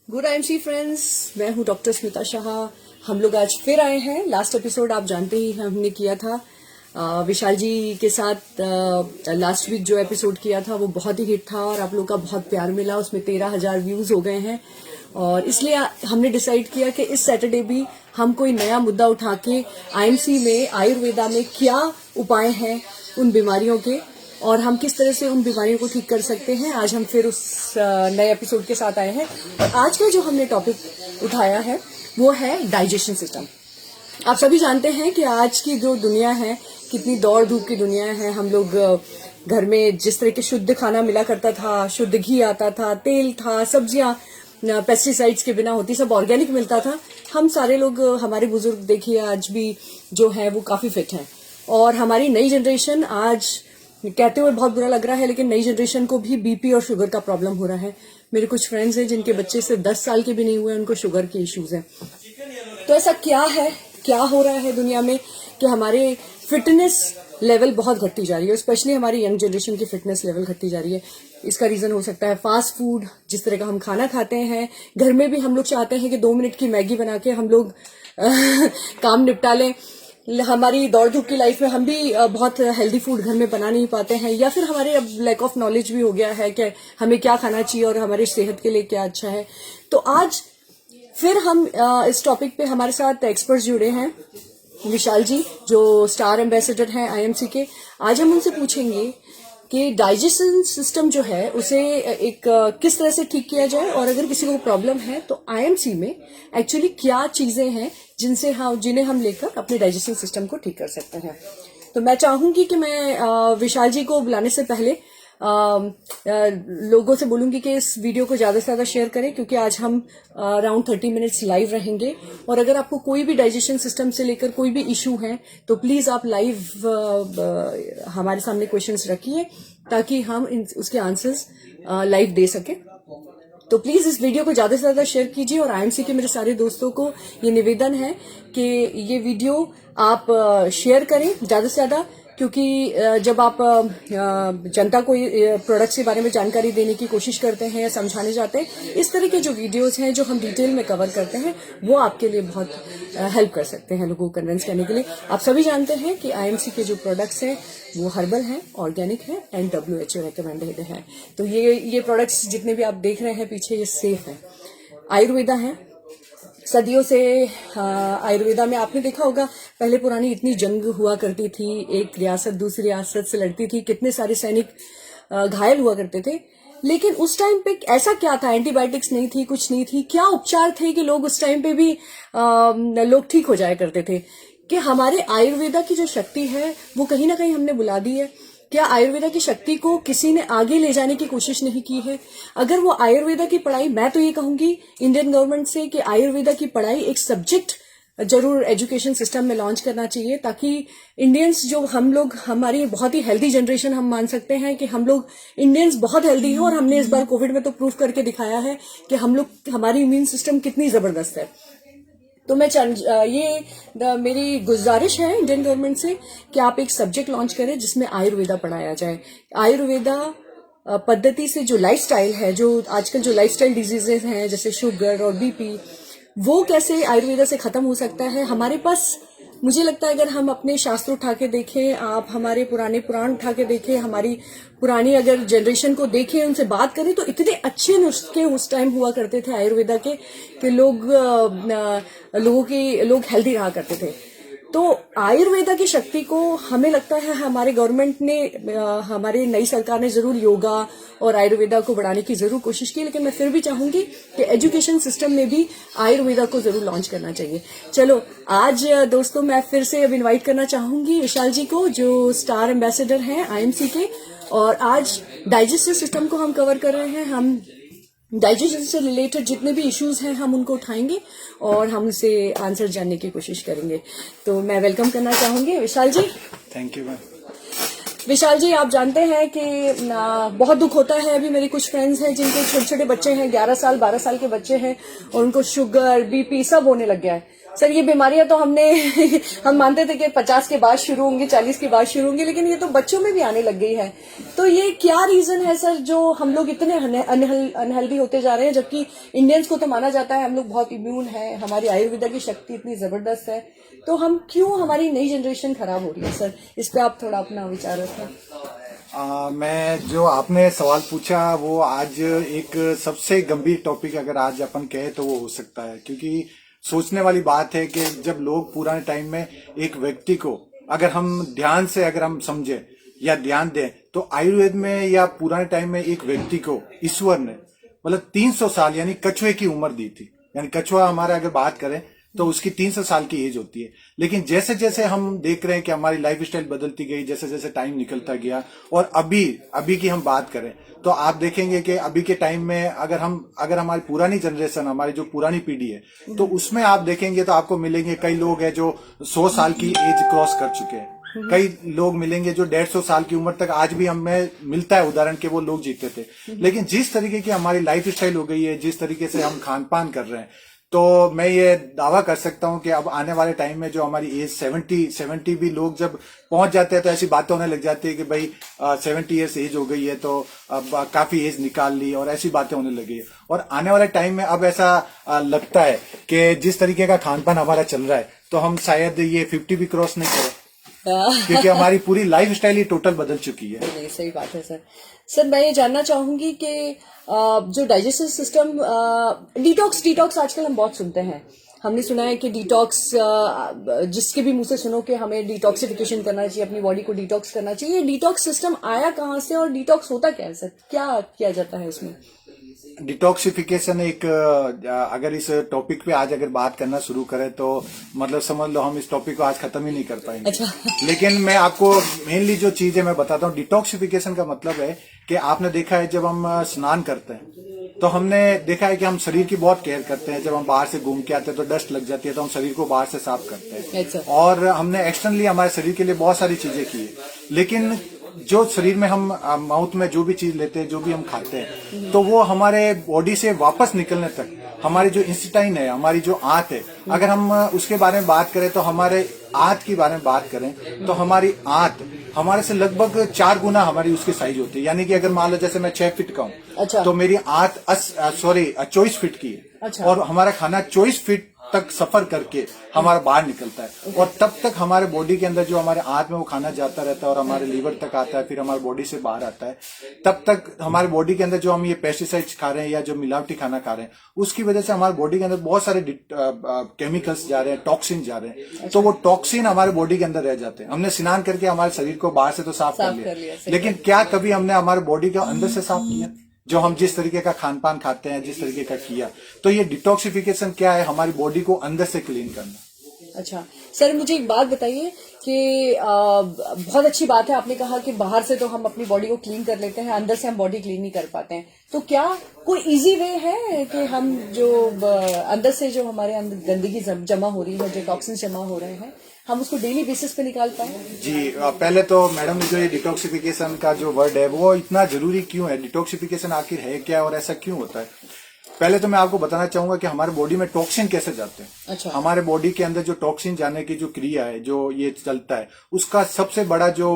Good IMC friends, मैं हूं doctor Smita Shah. हम लोग आज फिर आए हैं। लास्ट एपिसोड आप जानते ही हमने किया था विशाल जी के साथ। लास्ट वीक जो एपिसोड किया था वो बहुत ही हिट था और आप लोग का बहुत प्यार मिला। उसमें 13,000 व्यूज हो गए हैं और इसलिए हमने डिसाइड किया कि इस सैटरडे भी हम कोई नया मुद्दा उठा के आईएमसी में, आयुर्वेदा में क्या उपाय हैं उन बीमारियों के और हम किस तरह से उन बीमारियों को ठीक कर सकते हैं। आज हम फिर उस नए एपिसोड के साथ आए हैं और आज का जो हमने टॉपिक उठाया है वो है डाइजेशन सिस्टम। आप सभी जानते हैं कि आज की जो दुनिया है, कितनी दौड़ धूप की दुनिया है। हम लोग घर में जिस तरह के शुद्ध खाना मिला करता था, शुद्ध घी आता था, तेल था, सब्जियां पेस्टिसाइड्स के बिना होती, सब ऑर्गेनिक मिलता था। हम सारे लोग, हमारे बुजुर्ग देखिए आज भी जो है वो काफी फिट हैं। और हमारी नई जनरेशन, आज कहते हुए बहुत बुरा लग रहा है, लेकिन नई जनरेशन को भी बीपी और शुगर का प्रॉब्लम हो रहा है। मेरे कुछ फ्रेंड्स हैं जिनके बच्चे से 10 साल के भी नहीं हुए, उनको शुगर के इश्यूज हैं। तो ऐसा क्या है, क्या हो रहा है दुनिया में कि हमारे फिटनेस लेवल बहुत घटती जा रही है, स्पेशली हमारी यंग जनरेशन की फिटनेस लेवल घटती जा रही है। इसका रीजन हो सकता है फास्ट फूड, जिस तरह का हम खाना खाते हैं। घर में भी हम लोग चाहते हैं कि 2 मिनट की मैगी बना के हम लोग काम निपटा लें। हमारी दौड़ धूप की लाइफ में हम भी बहुत हेल्दी फूड घर में बना नहीं पाते हैं, या फिर हमारे अब लैक ऑफ नॉलेज भी हो गया है कि हमें क्या खाना चाहिए और हमारी सेहत के लिए क्या अच्छा है। तो आज फिर हम इस टॉपिक पे हमारे साथ एक्सपर्ट्स जुड़े हैं, विशाल जी जो स्टार एम्बेसडर हैं आईएमसी के। आज हम उनसे पूछेंगे कि डाइजेशन सिस्टम जो है उसे एक किस तरह से ठीक किया जाए, और अगर किसी को प्रॉब्लम है तो आईएमसी में एक्चुअली क्या चीजें हैं जिन्हें हम लेकर अपने डाइजेशन सिस्टम को ठीक कर सकते हैं। तो मैं चाहूंगी कि मैं विशाल जी को बुलाने से पहले लोगों से बोलूंगी कि इस वीडियो को ज्यादा से ज्यादा शेयर करें, क्योंकि आज हम अराउंड 30 मिनट्स लाइव रहेंगे। और अगर आपको कोई भी डाइजेशन सिस्टम से लेकर कोई भी इशू है तो प्लीज आप लाइव हमारे सामने क्वेश्चंस रखिए ताकि हम उसके आंसर्स लाइव दे सकें। तो प्लीज इस वीडियो को ज्यादा से ज्यादा शेयर कीजिए। और आईएमसी के मेरे सारे दोस्तों को ये निवेदन है कि ये वीडियो आप शेयर करें ज्यादा से ज्यादा, क्योंकि जब आप जनता को प्रोडक्ट्स के बारे में जानकारी देने की कोशिश करते हैं या समझाने जाते हैं, इस तरह के जो वीडियोस हैं जो हम डिटेल में कवर करते हैं वो आपके लिए बहुत हेल्प कर सकते हैं लोगों को कन्विंस करने के लिए। आप सभी जानते हैं कि आईएमसी के जो प्रोडक्ट्स हैं वो हर्बल हैं, ऑर्गेनिक हैं एंड WHO रिकमेंडेड हैं। तो ये प्रोडक्ट्स जितने भी आप देख रहे हैं पीछे, ये सेफ हैं, आयुर्वेदा हैं। सदियों से आयुर्वेदा में आपने देखा होगा, पहले पुरानी इतनी जंग हुआ करती थी, एक रियासत दूसरी रियासत से लड़ती थी, कितने सारे सैनिक घायल हुआ करते थे। लेकिन उस टाइम पे ऐसा क्या था, एंटीबायोटिक्स नहीं थी, कुछ नहीं थी, क्या उपचार थे कि लोग उस टाइम पे भी लोग ठीक हो जाया करते थे। कि हमारे आयुर्वेदा की जो शक्ति है वो कहीं ना कहीं हमने बुला दी है। क्या आयुर्वेदा की शक्ति को किसी ने आगे ले जाने की कोशिश नहीं की है? अगर वो आयुर्वेदा की पढ़ाई, मैं तो ये कहूंगी इंडियन गवर्नमेंट से कि आयुर्वेदा की पढ़ाई एक सब्जेक्ट जरूर एजुकेशन सिस्टम में लॉन्च करना चाहिए, ताकि इंडियंस जो हम लोग, हमारी बहुत ही हेल्दी जनरेशन, हम मान सकते हैं कि हम लोग इंडियंस बहुत हेल्दी हैं। और हमने इस बार कोविड में तो प्रूफ करके दिखाया है कि हमारी इम्यून सिस्टम कितनी जबरदस्त है। तो मैं मेरी गुजारिश है इंडियन गवर्नमेंट से कि आप एक सब्जेक्ट लॉन्च करें जिसमें आयुर्वेदा पढ़ाया जाए। आयुर्वेदा पद्धति से जो लाइफस्टाइल है, जो आजकल जो लाइफस्टाइल डिजीजेस हैं जैसे शुगर और बीपी, वो कैसे आयुर्वेदा से खत्म हो सकता है। हमारे पास, मुझे लगता है अगर हम अपने शास्त्र उठा के देखें, आप हमारे पुराने पुराण उठा के देखें, हमारी पुरानी अगर जनरेशन को देखें, उनसे बात करें, तो इतने अच्छे नुस्खे उस टाइम हुआ करते थे आयुर्वेदा के कि लोग हेल्दी रहा करते थे। तो आयुर्वेदा की शक्ति को हमें लगता है हमारे गवर्नमेंट ने, हमारी नई सरकार ने जरूर योगा और आयुर्वेदा को बढ़ाने की जरूर कोशिश की, लेकिन मैं फिर भी चाहूंगी कि एजुकेशन सिस्टम में भी आयुर्वेदा को जरूर लॉन्च करना चाहिए। चलो आज दोस्तों, मैं फिर से अब इनवाइट करना चाहूंगी विशाल जी को, जो स्टार एम्बेसडर हैं आईएमसी के। और आज डाइजेस्टिव सिस्टम को हम कवर कर रहे हैं। हम डाइजेशन से रिलेटेड जितने भी इश्यूज हैं हम उनको उठाएंगे और हम उसे आंसर जानने की कोशिश करेंगे। तो मैं वेलकम करना चाहूंगी Vishal ji. Thank you ma'am. Vishal ji, आप जानते हैं कि बहुत दुख होता है, अभी मेरे कुछ फ्रेंड्स हैं जिनके छोटे छोटे बच्चे हैं, 11 साल 12 साल के बच्चे हैं, और उनको शुगर बीपी सब होने लग गया है। सर ये बीमारियां तो हम मानते थे कि 50 के बाद शुरू होंगी, 40 के बाद शुरू होंगी, लेकिन ये तो बच्चों में भी आने लग गई है। तो ये क्या रीजन है सर जो हम लोग इतने अनहेल्दी होते जा रहे हैं, जबकि इंडियंस को तो माना जाता है हम लोग बहुत इम्यून है, हमारी आयुर्वेदा की शक्ति इतनी जबरदस्त है, तो हम क्यों, हमारी नई जनरेशन खराब हो रही है सर? इस पे आप थोड़ा अपना विचार रखें। मैं जो आपने सवाल पूछा वो आज एक सबसे गंभीर टॉपिक अगर आज अपन कहे तो वो हो सकता है, क्योंकि सोचने वाली बात है कि जब लोग पुराने टाइम में एक व्यक्ति को अगर हम ध्यान से अगर हम समझे या ध्यान दें तो आयुर्वेद में या पुराने टाइम में एक व्यक्ति को ईश्वर ने मतलब 300 साल यानी कछुए की उम्र दी थी। यानी कछुआ हमारा अगर बात करें तो उसकी 300 साल की एज होती है। लेकिन जैसे जैसे हम देख रहे हैं कि हमारी लाइफ स्टाइल बदलती गई, जैसे जैसे टाइम निकलता गया, और अभी की हम बात करें तो आप देखेंगे कि अभी के टाइम में अगर हमारी पुरानी जनरेशन, हमारी जो पुरानी पीढ़ी है, तो उसमें आप देखेंगे तो आपको मिलेंगे कई लोग हैं जो 100 साल की एज क्रॉस कर चुके हैं। कई लोग मिलेंगे जो 150 साल की उम्र तक आज भी हमें मिलता है उदाहरण के वो लोग जीते थे। लेकिन जिस तरीके की हमारी लाइफ स्टाइल हो गई है, जिस तरीके से हम खान पान कर रहे हैं, तो मैं ये दावा कर सकता हूं कि अब आने वाले टाइम में जो हमारी एज 70 भी लोग जब पहुंच जाते हैं तो ऐसी बातें होने लग जाती है कि भाई 70 ईयर्स एज हो गई है तो अब काफी एज निकाल ली, और ऐसी बातें होने लगी है। और आने वाले टाइम में अब ऐसा लगता है कि जिस तरीके का खान पान हमारा चल रहा है तो हम शायद ये 50 भी क्रॉस नहीं करें, क्योंकि हमारी पूरी लाइफ स्टाइल ही टोटल बदल चुकी है। नहीं, सही बात है सर। सर मैं ये जानना चाहूंगी कि जो डाइजेस्टिव सिस्टम डिटॉक्स आजकल हम बहुत सुनते हैं, हमने सुना है कि डिटॉक्स, जिसके भी मुंह से सुनो कि हमें डिटॉक्सिफिकेशन करना चाहिए, अपनी बॉडी को डिटॉक्स करना चाहिए। डिटॉक्स सिस्टम आया कहाँ से और डिटॉक्स होता क्या है सर? क्या किया जाता है उसमें? डिटॉक्सिफिकेशन एक अगर इस टॉपिक पे आज अगर बात करना शुरू करें तो मतलब समझ लो हम इस टॉपिक को आज खत्म ही नहीं कर पाएंगे। अच्छा। लेकिन मैं आपको मेनली जो चीज है मैं बताता हूँ। डिटॉक्सिफिकेशन का मतलब है कि आपने देखा है जब हम स्नान करते हैं तो हमने देखा है कि हम शरीर की बहुत केयर करते हैं। जब हम बाहर से घूम के आते हैं तो डस्ट लग जाती है तो हम शरीर को बाहर से साफ करते हैं। अच्छा। और हमने एक्सटर्नली हमारे शरीर के लिए बहुत सारी चीजें की है। लेकिन जो शरीर में हम माउथ में जो भी चीज लेते हैं, जो भी हम खाते हैं, तो वो हमारे बॉडी से वापस निकलने तक हमारी जो इंस्टाइन है, हमारी जो आंत है, अगर हम उसके बारे में बात करें तो हमारे आंत के बारे में बात करें तो हमारी आंत हमारे से लगभग 4 गुना हमारी उसकी साइज होती है। यानी कि अगर मान लो जैसे मैं 6 फीट का हूँ। अच्छा। तो मेरी आंत 24 फीट की है। अच्छा। और हमारा खाना 24 फीट तक सफर करके हमारा बाहर निकलता है। और तब तक हमारे बॉडी के अंदर जो हमारे आंत में वो खाना जाता रहता है और हमारे लीवर तक आता है, फिर हमारे बॉडी से बाहर आता है। तब तक हमारे बॉडी के अंदर जो हम ये पेस्टिसाइड्स खा रहे हैं या जो मिलावटी खाना खा रहे हैं, उसकी वजह से हमारे बॉडी के अंदर बहुत सारे केमिकल्स जा रहे हैं, टॉक्सिन जा रहे हैं। तो वो टॉक्सिन हमारे बॉडी के अंदर रह जाते हैं। हमने स्नान करके हमारे शरीर को बाहर से तो साफ कर लिया, लेकिन क्या कभी हमने हमारे बॉडी को अंदर से साफ किया? जो हम जिस तरीके का खान पान खाते हैं, जिस तरीके का किया, तो ये डिटॉक्सिफिकेशन क्या है? हमारी बॉडी को अंदर से क्लीन करना। अच्छा सर, मुझे एक बात बताइए कि बहुत अच्छी बात है, आपने कहा कि बाहर से तो हम अपनी बॉडी को क्लीन कर लेते हैं, अंदर से हम बॉडी क्लीन नहीं कर पाते हैं। तो क्या कोई इजी वे है कि हम जो अंदर से जो हमारे अंदर गंदगी जमा हो रही है, जो टॉक्सिन जमा हो रहे हैं, हम उसको डेली बेसिस पे निकाल पाए? जी, पहले तो मैडम ने जो ये डिटॉक्सिफिकेशन का जो वर्ड है वो इतना जरूरी क्यों है? डिटॉक्सिफिकेशन आखिर है क्या और ऐसा क्यों होता है? पहले तो मैं आपको बताना चाहूंगा कि हमारे बॉडी में टॉक्सिन कैसे जाते हैं। अच्छा। हमारे बॉडी के अंदर जो टॉक्सिन जाने की जो क्रिया है, जो ये चलता है, उसका सबसे बड़ा जो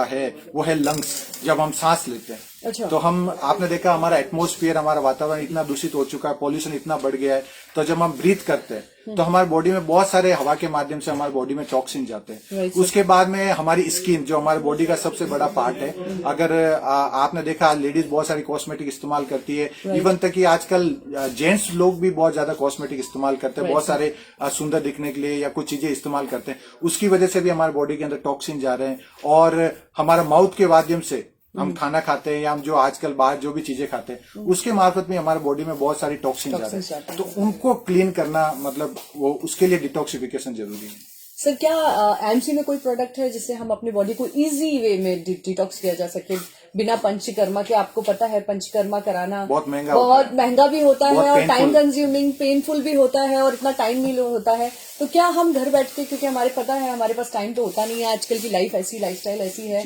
है वो है लंग्स। जब हम सांस लेते हैं। अच्छा। तो आपने देखा हमारा एटमॉस्फेयर, हमारा वातावरण इतना दूषित हो चुका है, पॉल्यूशन इतना बढ़ गया है, तो जब हम ब्रीथ करते हैं तो हमारे बॉडी में बहुत सारे हवा के माध्यम से हमारे बॉडी में टॉक्सिन जाते हैं। उसके बाद में हमारी स्किन, जो हमारे बॉडी का सबसे बड़ा पार्ट है, अगर आपने देखा लेडीज बहुत सारी कॉस्मेटिक इस्तेमाल करती है, इवन तक कि आजकल जेंट्स लोग भी बहुत ज्यादा कॉस्मेटिक इस्तेमाल करते हैं, बहुत सारे सुंदर दिखने के लिए या कुछ चीजें इस्तेमाल करते हैं। उसकी वजह से भी हमारे बॉडी के अंदर टॉक्सिन जा रहे हैं। और हमारा माउथ के माध्यम से हम खाना खाते हैं या हम जो आजकल बाहर जो भी चीजें खाते हैं, उसके मार्फत में हमारे बॉडी में बहुत सारी टॉक्सिन जा रहे हैं। तो उनको क्लीन करना, मतलब वो उसके लिए डिटॉक्सिफिकेशन जरूरी है। सर, क्या एमसी में कोई प्रोडक्ट है जिससे हम अपनी बॉडी को इजी वे में डिटॉक्स किया जा सके बिना पंचकर्मा के? आपको पता है पंचकर्मा कराना बहुत महंगा भी होता है और टाइम कंज्यूमिंग, पेनफुल भी होता है और इतना टाइम नहीं होता है। तो क्या हम घर बैठ के, क्योंकि हमारे पता है हमारे पास टाइम तो होता नहीं है, आजकल की लाइफस्टाइल ऐसी है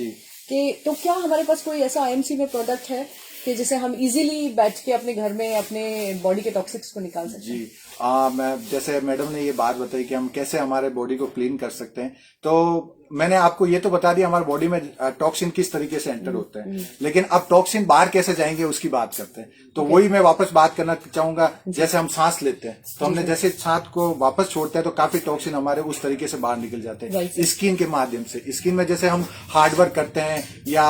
कि, तो क्या हमारे पास कोई ऐसा आईएमसी में प्रोडक्ट है कि जिसे हम इजीली बैठ के अपने घर में अपने बॉडी के टॉक्सिक्स को निकाल सकते हैं? जी मैं जैसे मैडम ने ये बात बताई कि हम कैसे हमारे बॉडी को क्लीन कर सकते हैं, तो मैंने आपको ये तो बता दिया हमारे बॉडी में टॉक्सिन किस तरीके से एंटर होते हैं, लेकिन अब टॉक्सिन बाहर कैसे जाएंगे उसकी बात करते हैं। तो वही मैं वापस बात करना चाहूंगा, जैसे हम सांस लेते हैं तो हमने जैसे सांस को वापस छोड़ते हैं तो काफी टॉक्सिन हमारे उस तरीके से बाहर निकल जाते हैं स्किन के माध्यम से। स्किन में जैसे हम हार्डवर्क करते हैं या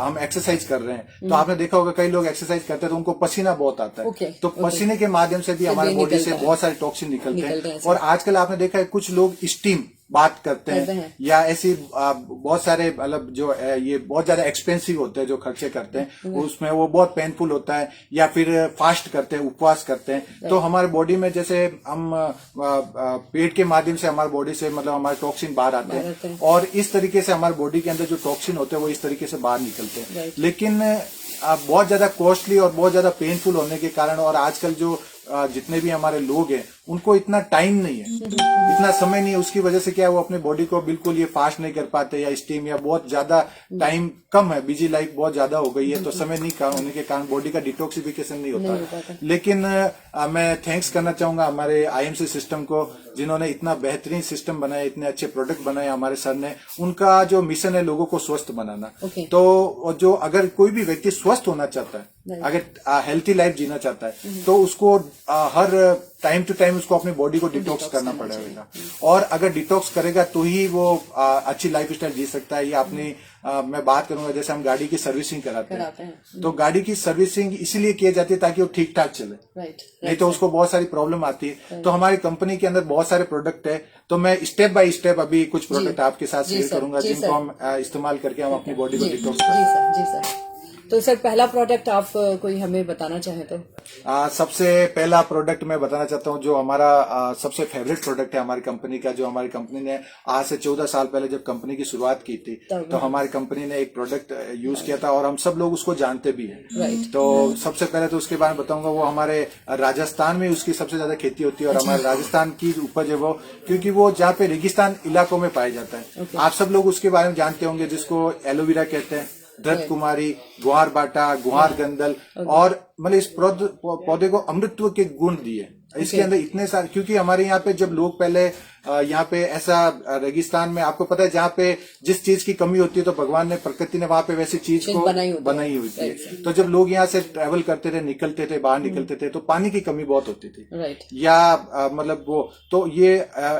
हम एक्सरसाइज कर रहे हैं, तो आपने देखा होगा कई लोग एक्सरसाइज करते हैं तो उनको पसीना बहुत आता है, तो पसीने के माध्यम से भी हमारे बॉडी से बहुत सारे टॉक्सिन निकलते हैं। और आजकल आपने देखा है कुछ लोग स्टीम बात करते हैं या ऐसी बहुत सारे मतलब जो ये बहुत ज्यादा एक्सपेंसिव होते हैं जो खर्चे करते हैं, उसमें वो बहुत पेनफुल होता है, या फिर फास्ट करते हैं, उपवास करते हैं। तो हमारे बॉडी में जैसे हम पेट के माध्यम से हमारे बॉडी से मतलब हमारे टॉक्सिन बाहर आते हैं, और इस तरीके से हमारे बॉडी के अंदर जो टॉक्सिन होते हैं वो इस तरीके से बाहर निकलते हैं। लेकिन बहुत ज्यादा कॉस्टली और बहुत ज्यादा पेनफुल होने के कारण, और आजकल जो जितने भी हमारे लोग हैं उनको इतना टाइम नहीं है, इतना समय नहीं है, उसकी वजह से क्या है वो अपने बॉडी को बिल्कुल ये फास्ट नहीं कर पाते, या स्टीम, या बहुत ज्यादा टाइम कम है, बिजी लाइफ बहुत ज्यादा हो गई है, तो समय नहीं होने के कारण बॉडी का डिटॉक्सिफिकेशन नहीं होता। लेकिन मैं थैंक्स करना चाहूंगा हमारे आईएमसी सिस्टम को, जिन्होंने इतना बेहतरीन सिस्टम बनाया, इतने अच्छे प्रोडक्ट बनाए हमारे सर ने। उनका जो मिशन है लोगों को स्वस्थ बनाना, तो जो अगर कोई भी व्यक्ति स्वस्थ होना चाहता है, अगर हेल्थी लाइफ जीना चाहता है, तो उसको हर टाइम टू टाइम उसको अपनी बॉडी को डिटॉक्स करना पड़ेगा, और अगर डिटॉक्स करेगा तो ही वो अच्छी लाइफ स्टाइल जी सकता है। या अपनी मैं बात करूंगा जैसे हम गाड़ी की सर्विसिंग कराते हैं, तो गाड़ी की सर्विसिंग इसीलिए की जाती है ताकि वो ठीक ठाक चले, नहीं तो उसको बहुत सारी प्रॉब्लम आती है। तो हमारी कंपनी के अंदर बहुत सारे प्रोडक्ट है, तो मैं स्टेप बाय स्टेप अभी कुछ प्रोडक्ट आपके साथ शेयर करूंगा जिनको हम इस्तेमाल करके हम अपनी बॉडी को डिटॉक्स करें। तो सर पहला प्रोडक्ट आप कोई हमें बताना चाहें तो? सबसे पहला प्रोडक्ट मैं बताना चाहता हूं जो हमारा सबसे फेवरेट प्रोडक्ट है हमारी कंपनी का, जो हमारी कंपनी ने आज से 14 साल पहले जब कंपनी की शुरुआत की थी, तो हमारी कंपनी ने एक प्रोडक्ट यूज किया था और हम सब लोग उसको जानते भी हैं। तो सबसे पहले तो उसके बारे में बताऊंगा, वो हमारे राजस्थान में उसकी सबसे ज्यादा खेती होती है, और हमारे राजस्थान की उपज है वो, क्योंकि वो जहाँ पे रेगिस्तान इलाकों में पाया जाता है। आप सब लोग उसके बारे में जानते होंगे, जिसको एलोवेरा कहते हैं, धृत कुमारी, गुहार बाटा, गुहार गंदल, और मतलब इस पौधे को अमृतत्व के गुण दिए इसके अंदर इतने सारे। क्योंकि हमारे यहाँ पे जब लोग पहले यहाँ पे ऐसा रेगिस्तान में आपको पता है जहाँ पे जिस चीज की कमी होती है तो भगवान ने, प्रकृति ने वहां पे वैसी चीज को बनाई हुई थी। तो जब लोग यहाँ से ट्रेवल करते थे, निकलते थे, बाहर निकलते थे, तो पानी की कमी बहुत होती थी, या मतलब वो, तो ये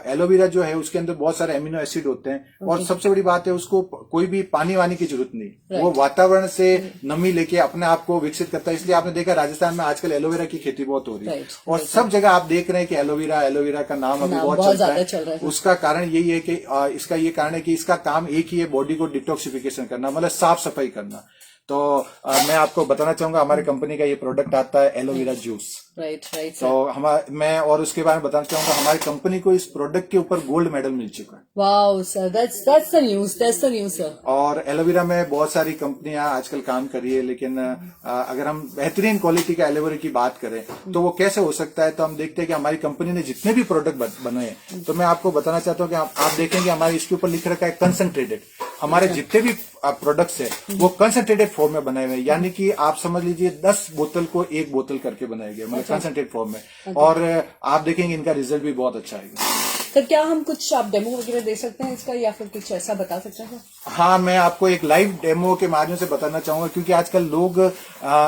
एलोवेरा जो है उसके अंदर बहुत सारे एमिनो एसिड होते हैं, और सबसे बड़ी बात है उसको कोई भी पानी वानी की जरूरत नहीं, वो वातावरण से नमी लेके अपने आप को विकसित करता है। इसलिए आपने देखा राजस्थान में आजकल एलोवेरा की खेती बहुत हो रही है, और सब जगह आप देख रहे हैं कि एलोवेरा का नाम अभी बहुत चलता है। उसका कारण यही है कि इसका ये कारण है कि इसका काम एक ही है, बॉडी को डिटॉक्सिफिकेशन करना, मतलब साफ सफाई करना। तो मैं आपको बताना चाहूंगा हमारी कंपनी का ये प्रोडक्ट आता है एलोवेरा जूस। राइट। तो मैं और उसके बारे में बताना चाहूंगा, हमारी कंपनी को इस प्रोडक्ट के ऊपर गोल्ड मेडल मिल चुका है। Wow sir, that's the news sir. और एलोवेरा में बहुत सारी कंपनियां आजकल काम कर रही है, लेकिन अगर हम बेहतरीन क्वालिटी का एलोवेरा की बात करें तो वो कैसे हो सकता है, तो हम देखते हैं कि हमारी कंपनी ने जितने भी प्रोडक्ट बनाए हैं, तो मैं आपको बताना चाहता हूँ कि आप देखेंगे हमारे इसके ऊपर लिख रखा है कंसंट्रेटेड। हमारे जितने भी प्रोडक्ट्स है वो कंसंट्रेटेड फॉर्म में बनाए हुए हैं, यानी कि आप समझ लीजिए 10 बोतल को 1 बोतल करके बनाया गया, मतलब कंसंट्रेट फॉर्म में। और आप देखेंगे इनका रिजल्ट भी बहुत अच्छा आएगा। सर क्या हम कुछ आप डेमो वगैरह दे सकते हैं इसका, या फिर कुछ ऐसा बता सकते हैं? हाँ, मैं आपको एक लाइव डेमो के माध्यम से बताना चाहूंगा, क्योंकि आजकल लोग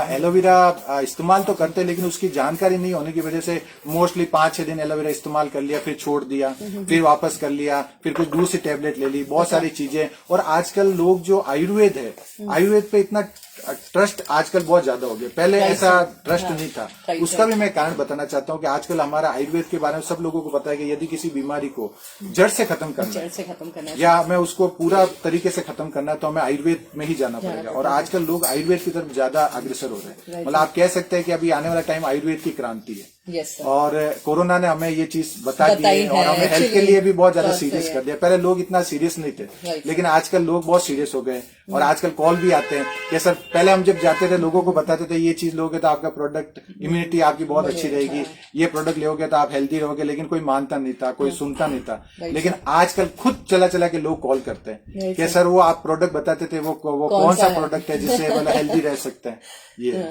एलोवेरा इस्तेमाल तो करते हैं, लेकिन उसकी जानकारी नहीं होने की वजह से मोस्टली 5-6 दिन एलोवेरा इस्तेमाल कर लिया, फिर छोड़ दिया, फिर वापस कर लिया, फिर कुछ दूसरी टेबलेट ले ली, बहुत सारी चीजें। और आजकल लोग जो आयुर्वेद है, आयुर्वेद पे इतना ट्रस्ट आजकल बहुत ज्यादा हो गया, पहले ऐसा ट्रस्ट नहीं था। उसका भी मैं कारण बताना चाहता हूँ कि आजकल हमारा आयुर्वेद के बारे में सब लोगों को पता है कि यदि किसी बीमारी को जड़ से खत्म करना है, या मैं उसको पूरा तरीके से खत्म करना है, तो हमें आयुर्वेद में ही जाना पड़ेगा। और आजकल लोग आयुर्वेद की तरफ ज्यादा अग्रसर हो रहे हैं, मतलब आप कह सकते हैं कि अभी आने वाला टाइम आयुर्वेद की क्रांति है। Yes, sir. और कोरोना ने हमें ये चीज बता दी बताई है और है, हमें हेल्थ के actually, लिए भी बहुत ज्यादा बहुत सीरियस सही कर है। दिया। पहले लोग इतना सीरियस नहीं थे, Right, लेकिन आजकल लोग बहुत सीरियस हो गए और आजकल कॉल भी आते हैं कि सर, पहले हम जब जाते थे लोगों को बताते थे ये चीज लोगे तो आपका प्रोडक्ट इम्यूनिटी आपकी बहुत अच्छी रहेगी, ये प्रोडक्ट लोगे तो आप हेल्दी रहोगे, लेकिन कोई मानता नहीं था, कोई सुनता नहीं था। लेकिन आजकल खुद चला चला के लोग कॉल करते हैं कि सर वो आप प्रोडक्ट बताते थे वो कौन सा प्रोडक्ट है जिससे मतलब हेल्दी रह सकते हैं ये।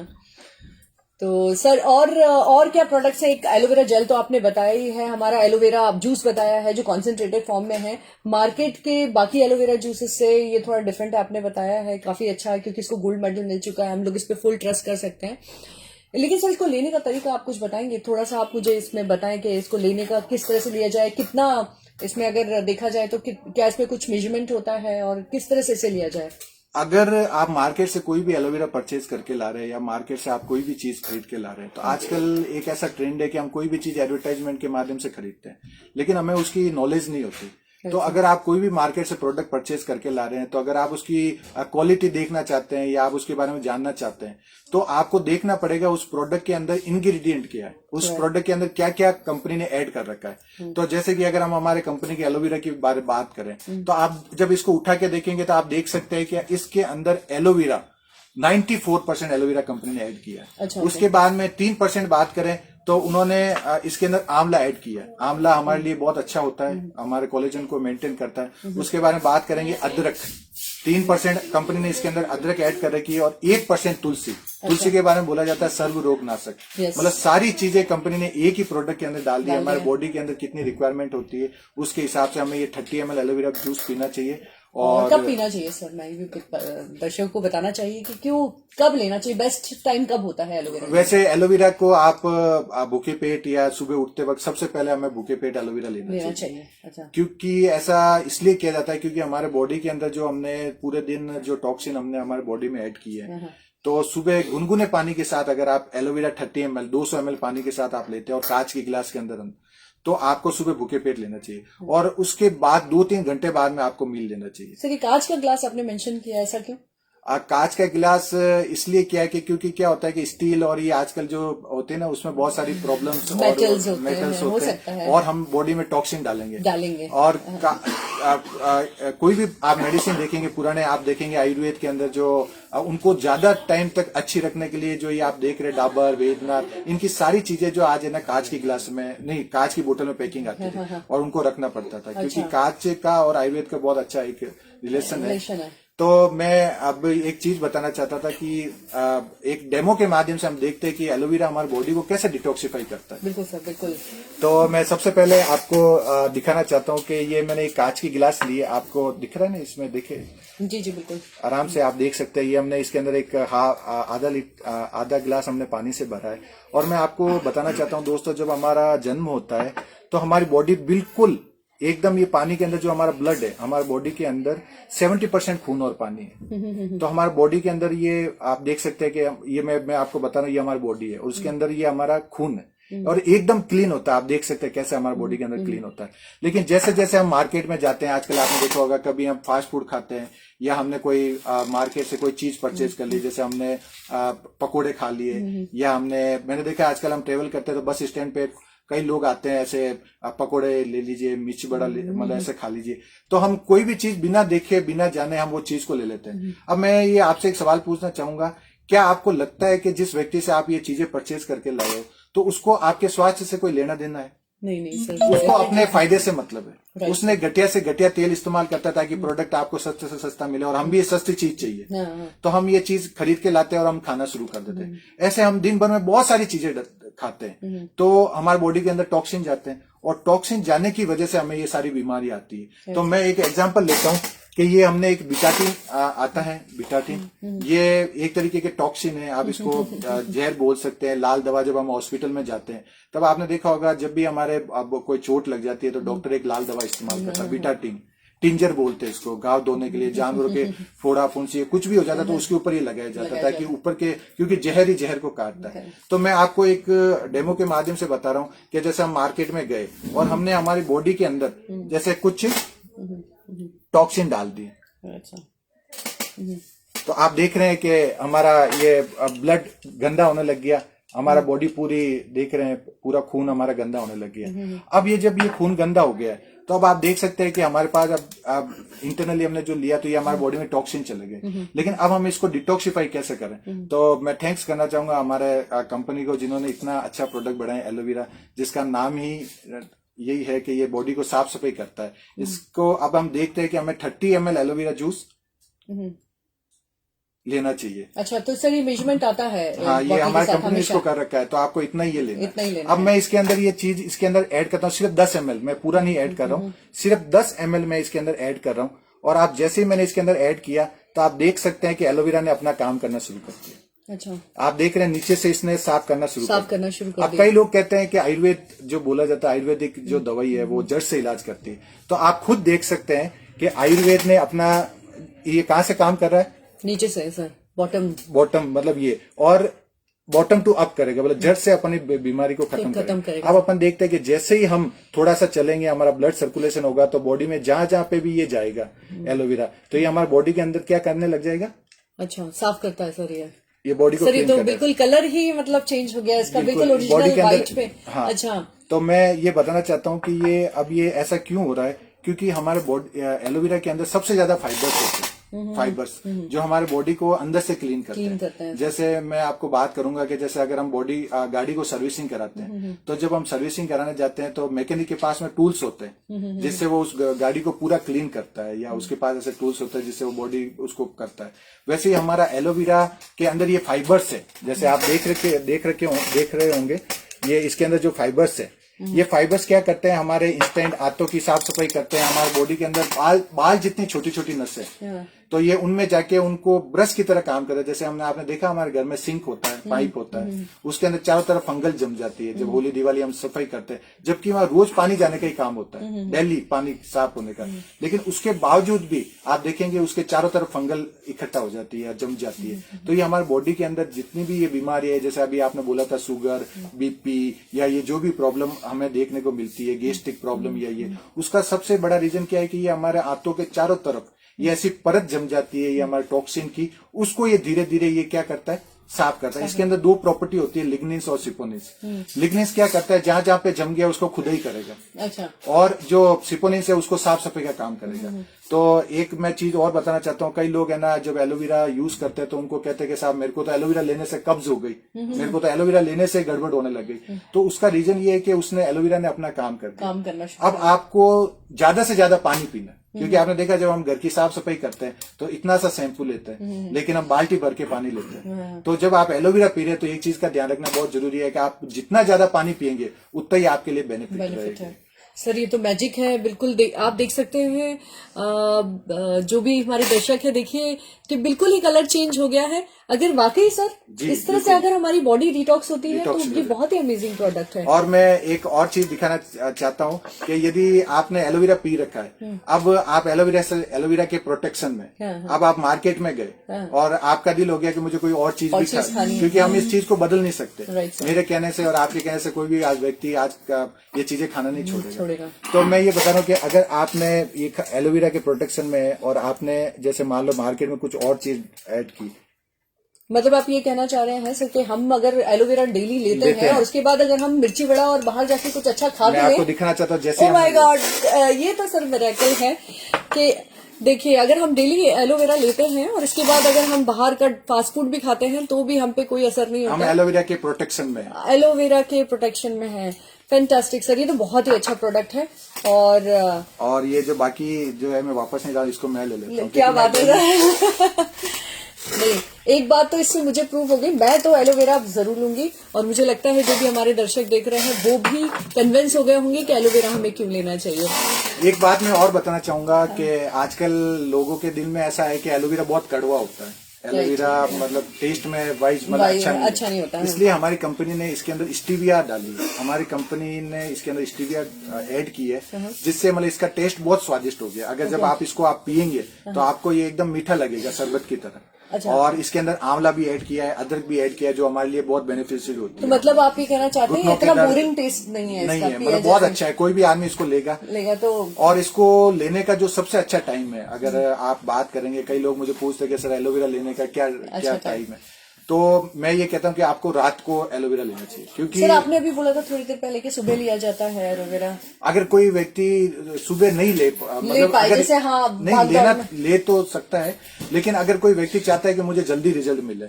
तो सर और क्या प्रोडक्ट्स है? एक एलोवेरा जेल तो आपने बताया ही है, हमारा एलोवेरा जूस बताया है जो कॉन्सेंट्रेटेड फॉर्म में है। मार्केट के बाकी एलोवेरा जूसेस से ये थोड़ा डिफरेंट है, आपने बताया है, काफी अच्छा है क्योंकि इसको गोल्ड मेडल मिल चुका है, हम लोग इस पे फुल ट्रस्ट कर सकते हैं। लेकिन सर इसको लेने का तरीका आप कुछ बताएंगे? थोड़ा सा आप मुझे इसमें बताएं कि इसको लेने का किस तरह से लिया जाए, कितना इसमें अगर देखा जाए तो क्या इसमें कुछ मेजरमेंट होता है और किस तरह से इसे लिया जाए? अगर आप मार्केट से कोई भी एलोवेरा परचेज करके ला रहे हैं या मार्केट से आप कोई भी चीज खरीद के ला रहे हैं, तो आजकल एक ऐसा ट्रेंड है कि हम कोई भी चीज एडवर्टाइजमेंट के माध्यम से खरीदते हैं, लेकिन हमें उसकी नॉलेज नहीं होती। तो अगर आप कोई भी मार्केट से प्रोडक्ट परचेज करके ला रहे हैं, तो अगर आप उसकी क्वालिटी देखना चाहते हैं या आप उसके बारे में जानना चाहते हैं, तो आपको देखना पड़ेगा उस प्रोडक्ट के अंदर इंग्रेडिएंट क्या है, उस प्रोडक्ट के अंदर क्या क्या कंपनी ने ऐड कर रखा है। तो जैसे कि अगर हम हमारे कंपनी की एलोवेरा की बात करें, तो आप जब इसको उठा के देखेंगे तो आप देख सकते हैं कि इसके अंदर एलोवेरा 94% एलोवेरा कंपनी ने ऐड किया है। अच्छा, उसके बाद में 3% बात करें तो उन्होंने इसके अंदर आंवला ऐड किया है। आंवला हमारे लिए बहुत अच्छा होता है, हमारे कोलेजन को मेंटेन करता है। उसके बारे में बात करेंगे अदरक, 3% कंपनी ने इसके अंदर अदरक ऐड कर रखी है और 1% तुलसी। तुलसी के बारे में बोला जाता है सर्व रोग नाशक। मतलब सारी चीजें कंपनी ने एक ही प्रोडक्ट के अंदर डाल दी है। हमारे बॉडी के अंदर कितनी रिक्वायरमेंट होती है उसके हिसाब से हमें ये 30 ml एलोवेरा जूस पीना चाहिए। और कब पीना चाहिए सर? मैं भी दर्शकों को बताना चाहिए कि क्यों, कब लेना चाहिए, बेस्ट टाइम कब होता है एलोवेरा? वैसे एलोवेरा को आप भूखे पेट या सुबह उठते वक्त सबसे पहले हमें भूखे पेट एलोवेरा लेना चाहिए। अच्छा। क्योंकि ऐसा इसलिए किया जाता है क्योंकि हमारे बॉडी के अंदर जो हमने पूरे दिन जो टॉक्सिन हमने हमारे बॉडी में ऐड की है, तो सुबह गुनगुने पानी के साथ अगर आप एलोवेरा 30 ml 200 ml पानी के साथ आप लेते हैं और कांच के गिलास के अंदर, तो आपको सुबह भूखे पेट लेना चाहिए और उसके बाद 2-3 घंटे बाद में आपको मील लेना चाहिए। सर ये कांच का ग्लास आपने मेंशन किया है, ऐसा क्यों? कांच का गिलास इसलिए किया है कि क्योंकि क्या होता है कि स्टील और ये आजकल जो होते हैं ना उसमें बहुत सारी प्रॉब्लम्स और मेटल्स होते हैं और हम बॉडी में टॉक्सिन डालेंगे और कोई भी आप मेडिसिन देखेंगे पुराने, आप देखेंगे आयुर्वेद के अंदर जो उनको ज्यादा टाइम तक अच्छी रखने के लिए जो ये आप देख रहे डाबर, वेदनाथ, इनकी सारी चीजें जो आज है ना कांच की गिलास में नहीं, कांच की बोतल में पैकिंग आती थी और उनको रखना पड़ता था। क्योंकि कांच का और आयुर्वेद का बहुत अच्छा एक रिलेशन है। तो मैं अब एक चीज बताना चाहता था कि एक डेमो के माध्यम से हम देखते हैं कि एलोवेरा हमारी बॉडी को कैसे डिटॉक्सिफाई करता है। बिल्कुल सर, बिल्कुल। तो मैं सबसे पहले आपको दिखाना चाहता हूँ कि ये मैंने एक कांच की गिलास ली है, आपको दिख रहा है ना इसमें, देखे? जी जी बिल्कुल, आराम से आप देख सकते हैं। ये हमने इसके अंदर एक आधा गिलास हमने पानी से भरा है। और मैं आपको बताना चाहता हूँ दोस्तों, जब हमारा जन्म होता है तो हमारी बॉडी बिल्कुल एकदम, ये पानी के अंदर जो हमारा ब्लड है, हमारे बॉडी के अंदर 70% खून और पानी है। तो हमारे बॉडी के अंदर ये आप देख सकते हैं कि ये मैं आपको बता रहा हूँ, ये हमारी बॉडी है और उसके अंदर ये हमारा खून है और एकदम क्लीन होता है। आप देख सकते हैं कैसे हमारे बॉडी के अंदर क्लीन होता है। लेकिन जैसे जैसे हम मार्केट में जाते हैं, आजकल आपने देखा होगा, कभी हम फास्ट फूड खाते हैं या हमने कोई मार्केट से कोई चीज परचेज कर ली, जैसे हमने पकोड़े खा लिए या मैंने देखा आजकल हम ट्रेवल करते हैं तो बस स्टैंड पे कई लोग आते हैं, ऐसे पकोड़े ले लीजिए, मिर्ची बड़ा मतलब ऐसे खा लीजिए। तो हम कोई भी चीज बिना देखे बिना जाने हम वो चीज को ले लेते हैं। अब मैं ये आपसे एक सवाल पूछना चाहूंगा, क्या आपको लगता है कि जिस व्यक्ति से आप ये चीजें परचेज करके लाए हो तो उसको आपके स्वास्थ्य से कोई लेना देना है? नहीं सर, उसको अपने फायदे से मतलब है। उसने घटिया से घटिया तेल इस्तेमाल करता है ताकि प्रोडक्ट आपको सस्ते से सस्ता मिले और हम भी ये सस्ती चीज चाहिए, तो हम ये चीज खरीद के लाते हैं और हम खाना शुरू कर देते हैं। ऐसे हम दिन भर में बहुत सारी चीजें खाते हैं तो हमारे बॉडी के अंदर टॉक्सिन जाते हैं और टॉक्सिन जाने की वजह से हमें ये सारी बीमारी आती है। तो मैं एक एग्जांपल लेता हूँ कि ये हमने एक बिटाटिन आता है, बिटाटिन ये एक तरीके के टॉक्सिन है, आप इसको जहर बोल सकते हैं। लाल दवा, जब हम हॉस्पिटल में जाते हैं तब आपने देखा होगा जब भी हमारे कोई चोट लग जाती है तो डॉक्टर एक लाल दवा इस्तेमाल करता है, बिटाटिन, टिंजर बोलते हैं इसको, घाव धोने के लिए, जानवरों के फोड़ा फुंसी कुछ भी हो जाता तो उसके ऊपर ये लगाया जाता था कि ऊपर के, क्योंकि जहर ही जहर को काटता है। तो मैं आपको एक डेमो के माध्यम से बता रहा हूँ कि जैसे हम मार्केट में गए और हमने हमारी बॉडी के अंदर जैसे कुछ टॉक्सिन डाल दी, तो आप देख रहे हैं कि हमारा ये ब्लड गंदा होने लग गया। हमारा बॉडी पूरी देख रहे हैं, पूरा खून हमारा गंदा होने लग गया है। अब ये जब ये खून गंदा हो गया है तो अब आप देख सकते हैं कि हमारे पास अब इंटरनली हमने जो लिया तो ये हमारे बॉडी में टॉक्सिन चले गए, लेकिन अब हम इसको डिटॉक्सिफाई कैसे करें। तो मैं थैंक्स करना चाहूंगा हमारे कंपनी को जिन्होंने इतना अच्छा प्रोडक्ट बनाया एलोवेरा, जिसका नाम ही यही है कि ये बॉडी को साफ सफाई करता है। इसको अब हम देखते हैं कि हमें 30 ml एलोवेरा जूस लेना चाहिए। अच्छा, तो सर ये मेजरमेंट आता है? हाँ, ये bottle के हमारी साथ कंपनी ने हमेशा? इसको कर रखा है, तो आपको इतना ही ये लेना इतना ही है। लेना अब है। मैं इसके अंदर ये चीज इसके अंदर ऐड करता हूँ, सिर्फ 10 ml, मैं पूरा नहीं ऐड कर रहा हूँ, सिर्फ 10 ml मैं इसके अंदर ऐड कर रहा हूँ। और आप जैसे ही मैंने इसके अंदर ऐड किया तो आप देख सकते हैं कि एलोवेरा ने अपना काम करना शुरू कर दिया। अच्छा, आप देख रहे हैं नीचे से इसने साफ करना शुरू कर कर अब कई लोग कहते हैं कि आयुर्वेद जो बोला जाता है, आयुर्वेदिक जो दवाई है वो जड़ से इलाज करती है, तो आप खुद देख सकते हैं कि आयुर्वेद ने अपना ये कहां से काम कर रहा है, नीचे से सर, बॉटम मतलब ये, और बॉटम टू अप करेगा, मतलब जड़ से अपनी बीमारी को खत्म करेगा। अब अपन देखते हैं कि जैसे ही हम थोड़ा सा चलेंगे, हमारा ब्लड सर्कुलेशन होगा, तो बॉडी में जहां जहां पे भी ये जाएगा एलोवेरा, तो ये हमारे बॉडी के अंदर क्या करने लग जाएगा। अच्छा, साफ करता है सर ये बॉडी को सर, ये क्लीन तो करेगा। बिल्कुल कलर ही मतलब चेंज हो गया इसका, बिल्कुल बॉडी ओरिजिनल के व्हाइट अंदर पे। हाँ। अच्छा, तो मैं ये बताना चाहता हूँ कि ये अब ये ऐसा क्यों हो रहा है, क्योंकि हमारे बॉडी एलोवेरा के अंदर सबसे ज्यादा फाइबर्स होते हैं, फाइबर्स जो हमारे बॉडी को अंदर से क्लीन करते हैं। जैसे मैं आपको बात करूंगा कि जैसे अगर हम गाड़ी को सर्विसिंग कराते हैं, तो जब हम सर्विसिंग कराने जाते हैं तो मैकेनिक के पास में टूल्स होते हैं जिससे वो उस गाड़ी को पूरा क्लीन करता है, या उसके पास ऐसे टूल्स होते हैं जिससे वो बॉडी उसको करता है। वैसे ही हमारा एलोवेरा के अंदर ये फाइबर्स है, जैसे आप देख रहे होंगे ये इसके अंदर जो फाइबर्स है, ये फाइबर्स क्या करते हैं, हमारे इंस्टेंट आंतों की साफ सफाई करते हैं। हमारे बॉडी के अंदर बाल जितनी छोटी छोटी नसें, तो ये उनमें जाके उनको ब्रश की तरह काम करते हैं। जैसे आपने देखा हमारे घर में सिंक होता है, पाइप होता है, उसके अंदर चारों तरफ फंगल जम जाती है जब होली दिवाली हम सफाई करते हैं, जबकि वहां रोज पानी जाने का ही काम होता है, डेली पानी साफ होने का। लेकिन उसके बावजूद भी आप देखेंगे उसके चारों तरफ फंगल इकट्ठा हो जाती है, जम जाती है। तो ये हमारे बॉडी के अंदर जितनी भी ये बीमारी है, जैसे अभी आपने बोला था शुगर, बीपी, या ये जो भी प्रॉब्लम हमें देखने को मिलती है, गेस्ट्रिक प्रॉब्लम या ये, उसका सबसे बड़ा रीजन क्या है कि ये हमारे आंतों के चारों तरफ ये ऐसी परत जम जाती है, ये हमारे टॉक्सिन की, उसको ये धीरे धीरे ये क्या करता है, साफ करता है। इसके अंदर दो प्रॉपर्टी होती है, लिग्निन्स और सिपोनिन्स। लिग्निन्स क्या करता है, जहां जहां पे जम गया उसको खुद ही करेगा। अच्छा। और जो सिपोनिन्स है उसको साफ सफाई का काम करेगा। तो एक मैं चीज और बताना चाहता हूँ, कई लोग है ना जब एलोवेरा यूज करते हैं तो उनको कहते हैं कि साहब मेरे को तो एलोवेरा लेने से कब्ज हो गई, मेरे को तो एलोवेरा लेने से गड़बड़ होने लग गई। तो उसका रीजन ये है कि उसने एलोवेरा ने अपना काम करना। अब आपको ज्यादा से ज्यादा पानी पीना, क्योंकि आपने देखा जब हम घर की साफ सफाई करते हैं तो इतना सा शैम्पू लेते हैं, लेकिन हम बाल्टी भर के पानी लेते हैं। तो जब आप एलोवेरा पी रहे हैं तो एक चीज का ध्यान रखना बहुत जरूरी है कि आप जितना ज्यादा पानी पियेंगे उतना ही आपके लिए बेनिफिट रहेगा। सर ये तो मैजिक है बिल्कुल। आप देख सकते हैं, जो भी हमारे दर्शक है, देखिए कि बिल्कुल ही कलर चेंज हो गया है। अगर वाकई सर इस तरह से अगर हमारी बॉडी डिटॉक्स होती है तो ये बहुत ही अमेजिंग प्रोडक्ट है। और मैं एक और चीज दिखाना चाहता हूँ कि यदि आपने एलोवेरा पी रखा है, अब आप एलोवेरा के प्रोटेक्शन में अब आप मार्केट में गए और आपका दिल हो गया कि मुझे कोई और चीज भी खानी, क्योंकि हम इस चीज को बदल नहीं सकते। मेरे कहने से और आपके कहने से कोई भी आज व्यक्ति आज ये चीजें खाना नहीं छोड़ेगा। तो मैं ये बता रहा हूँ कि अगर आपने ये एलोवेरा के प्रोटेक्शन में और आपने जैसे मान लो मार्केट में कुछ और चीज ऐड की, मतलब आप ये कहना चाह रहे हैं सर कि हम अगर एलोवेरा डेली लेते हैं और उसके बाद अगर हम मिर्ची वड़ा और बाहर जाके कुछ अच्छा खा मैं आपको दिखाना चाहता हूँ जैसे ओह माय गॉड, ये तो सर मिरेकल है कि देखिए अगर हम डेली एलोवेरा लेते हैं और इसके बाद अगर हम बाहर का फास्ट फूड भी खाते हैं तो भी हम पे कोई असर नहीं होता। हम एलोवेरा के प्रोटेक्शन में है। फैंटास्टिक सर, ये तो बहुत ही अच्छा प्रोडक्ट है। और ये जो बाकी जो है मैं वापस नहीं डाल, इसको मैं ले लेता हूँ। क्या बात है नहीं, एक बात तो इससे मुझे प्रूव हो गई, मैं तो एलोवेरा जरूर लूंगी और मुझे लगता है जो भी हमारे दर्शक देख रहे हैं वो भी कन्विंस हो गए होंगे कि एलोवेरा हमें क्यों लेना चाहिए। एक बात मैं और बताना चाहूंगा कि आजकल लोगों के दिल में ऐसा है कि एलोवेरा बहुत कड़वा होता है, एलोवेरा मतलब टेस्ट में वाइज मतलब अच्छा नहीं होता है। इसलिए हमारी कंपनी ने इसके अंदर स्टीविया डाली है, हमारी कंपनी ने इसके अंदर स्टीविया ऐड की है, जिससे मतलब इसका टेस्ट बहुत स्वादिष्ट हो गया। अगर जब आप इसको पियेंगे तो आपको ये एकदम मीठा लगेगा, शरबत की तरह। अच्छा। और इसके अंदर आंवला भी ऐड किया है, अदरक भी ऐड किया है, जो हमारे लिए बहुत बेनिफिशियल होती है। तो मतलब आप ये कहना चाहते हैं इतना बोरिंग टेस्ट नहीं है? नहीं है, मतलब बहुत अच्छा है, कोई भी आदमी इसको लेगा तो। और इसको लेने का जो सबसे अच्छा टाइम है, अगर आप बात करेंगे, कई लोग मुझे पूछते हैं कि सर एलोवेरा लेने का क्या टाइम है, तो मैं ये कहता हूँ कि आपको रात को एलोवेरा लेना चाहिए, क्योंकि सर आपने अभी बोला था थोड़ी देर पहले कि सुबह लिया जाता है एलोवेरा। अगर कोई व्यक्ति सुबह नहीं मतलब पाए, अगर जैसे हाँ नहीं ले तो सकता है, लेकिन अगर कोई व्यक्ति चाहता है कि मुझे जल्दी रिजल्ट मिले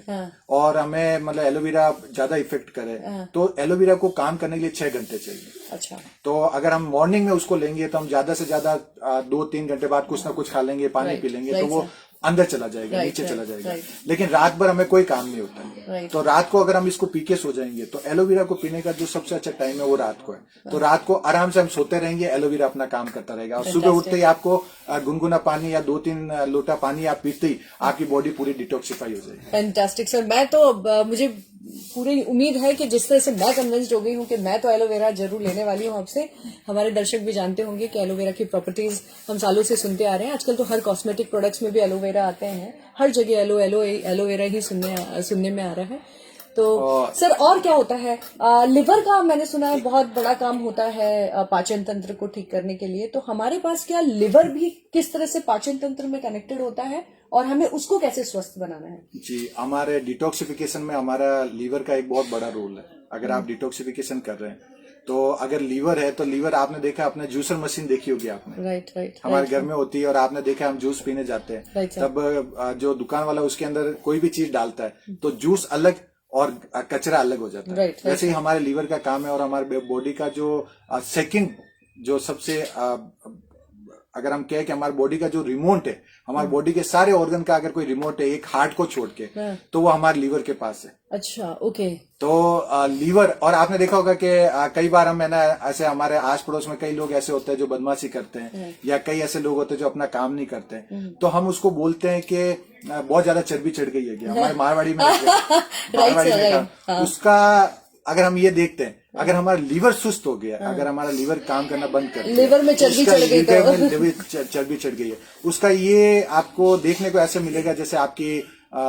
और हमें मतलब एलोवेरा ज्यादा इफेक्ट करे, तो एलोवेरा को काम करने के लिए 6 घंटे चाहिए। अच्छा। तो अगर हम मॉर्निंग में उसको लेंगे तो हम ज्यादा से ज्यादा 2-3 घंटे बाद कुछ ना कुछ खा लेंगे, पानी पी लेंगे, तो वो अंदर चला जाएगा, नीचे चला जाएगा। लेकिन रात भर हमें कोई काम नहीं होता। तो रात को अगर हम इसको पी के सो जाएंगे, तो एलोवेरा को पीने का जो सबसे अच्छा टाइम है वो रात को है। तो रात को आराम से हम सोते रहेंगे, एलोवेरा अपना काम करता रहेगा, और सुबह उठते ही आपको गुनगुना पानी या 2-3 लोटा पानी आप पीते ही आपकी बॉडी पूरी डिटॉक्सिफाई हो जाएगी। Fantastic sir. मैं तो मुझे पूरी उम्मीद है कि जिस तरह से मैं कन्विंस्ड हो गई हूँ कि मैं तो एलोवेरा जरूर लेने वाली हूँ आपसे, हमारे दर्शक भी जानते होंगे कि एलोवेरा की प्रॉपर्टीज हम सालों से सुनते आ रहे हैं। आजकल तो हर कॉस्मेटिक प्रोडक्ट्स में भी एलोवेरा आते हैं, हर जगह एलोवेरा ही सुनने में आ रहा है। तो सर और क्या होता है? लिवर का मैंने सुना है बहुत बड़ा काम होता है पाचन तंत्र को ठीक करने के लिए। तो हमारे पास क्या लिवर भी किस तरह से पाचन तंत्र में कनेक्टेड होता है और हमें उसको कैसे स्वस्थ बनाना है? जी, हमारे डिटॉक्सिफिकेशन में हमारा लीवर का एक बहुत बड़ा रोल है। अगर आप डिटॉक्सिफिकेशन कर रहे हैं, तो अगर लीवर है, तो लीवर आपने देखा, अपने जूसर मशीन देखी होगी आपने, राइट हमारे घर में होती है, और आपने देखा हम जूस पीने जाते हैं, तब जो दुकान वाला उसके अंदर कोई भी चीज डालता है तो जूस अलग और कचरा अलग हो जाता है। वैसे ही हमारे लीवर का काम है, और हमारे बॉडी का जो सेकंड जो सबसे अगर हम कहें कि हमारी बॉडी का जो रिमोट है, हमारी बॉडी के सारे ऑर्गन का अगर कोई रिमोट है एक हार्ट को छोड़ के, तो वो हमारे लीवर के पास है। अच्छा, ओके। तो लीवर, और आपने देखा होगा कि कई बार हम ऐसे हमारे आस पड़ोस में कई लोग ऐसे होते हैं जो बदमाशी करते हैं, या कई ऐसे लोग होते हैं जो अपना काम नहीं करते हैं, तो हम उसको बोलते हैं कि बहुत ज्यादा चर्बी चढ़ गई है। हमारे मारवाड़ी में उसका अगर हम ये देखते हैं, अगर हमारा लीवर सुस्त हो गया, अगर हमारा लीवर काम करना बंद कर दिया, लीवर में चर्बी चढ़ गई, चर्बी चढ़ गई है, उसका ये आपको देखने को ऐसे मिलेगा जैसे आपकी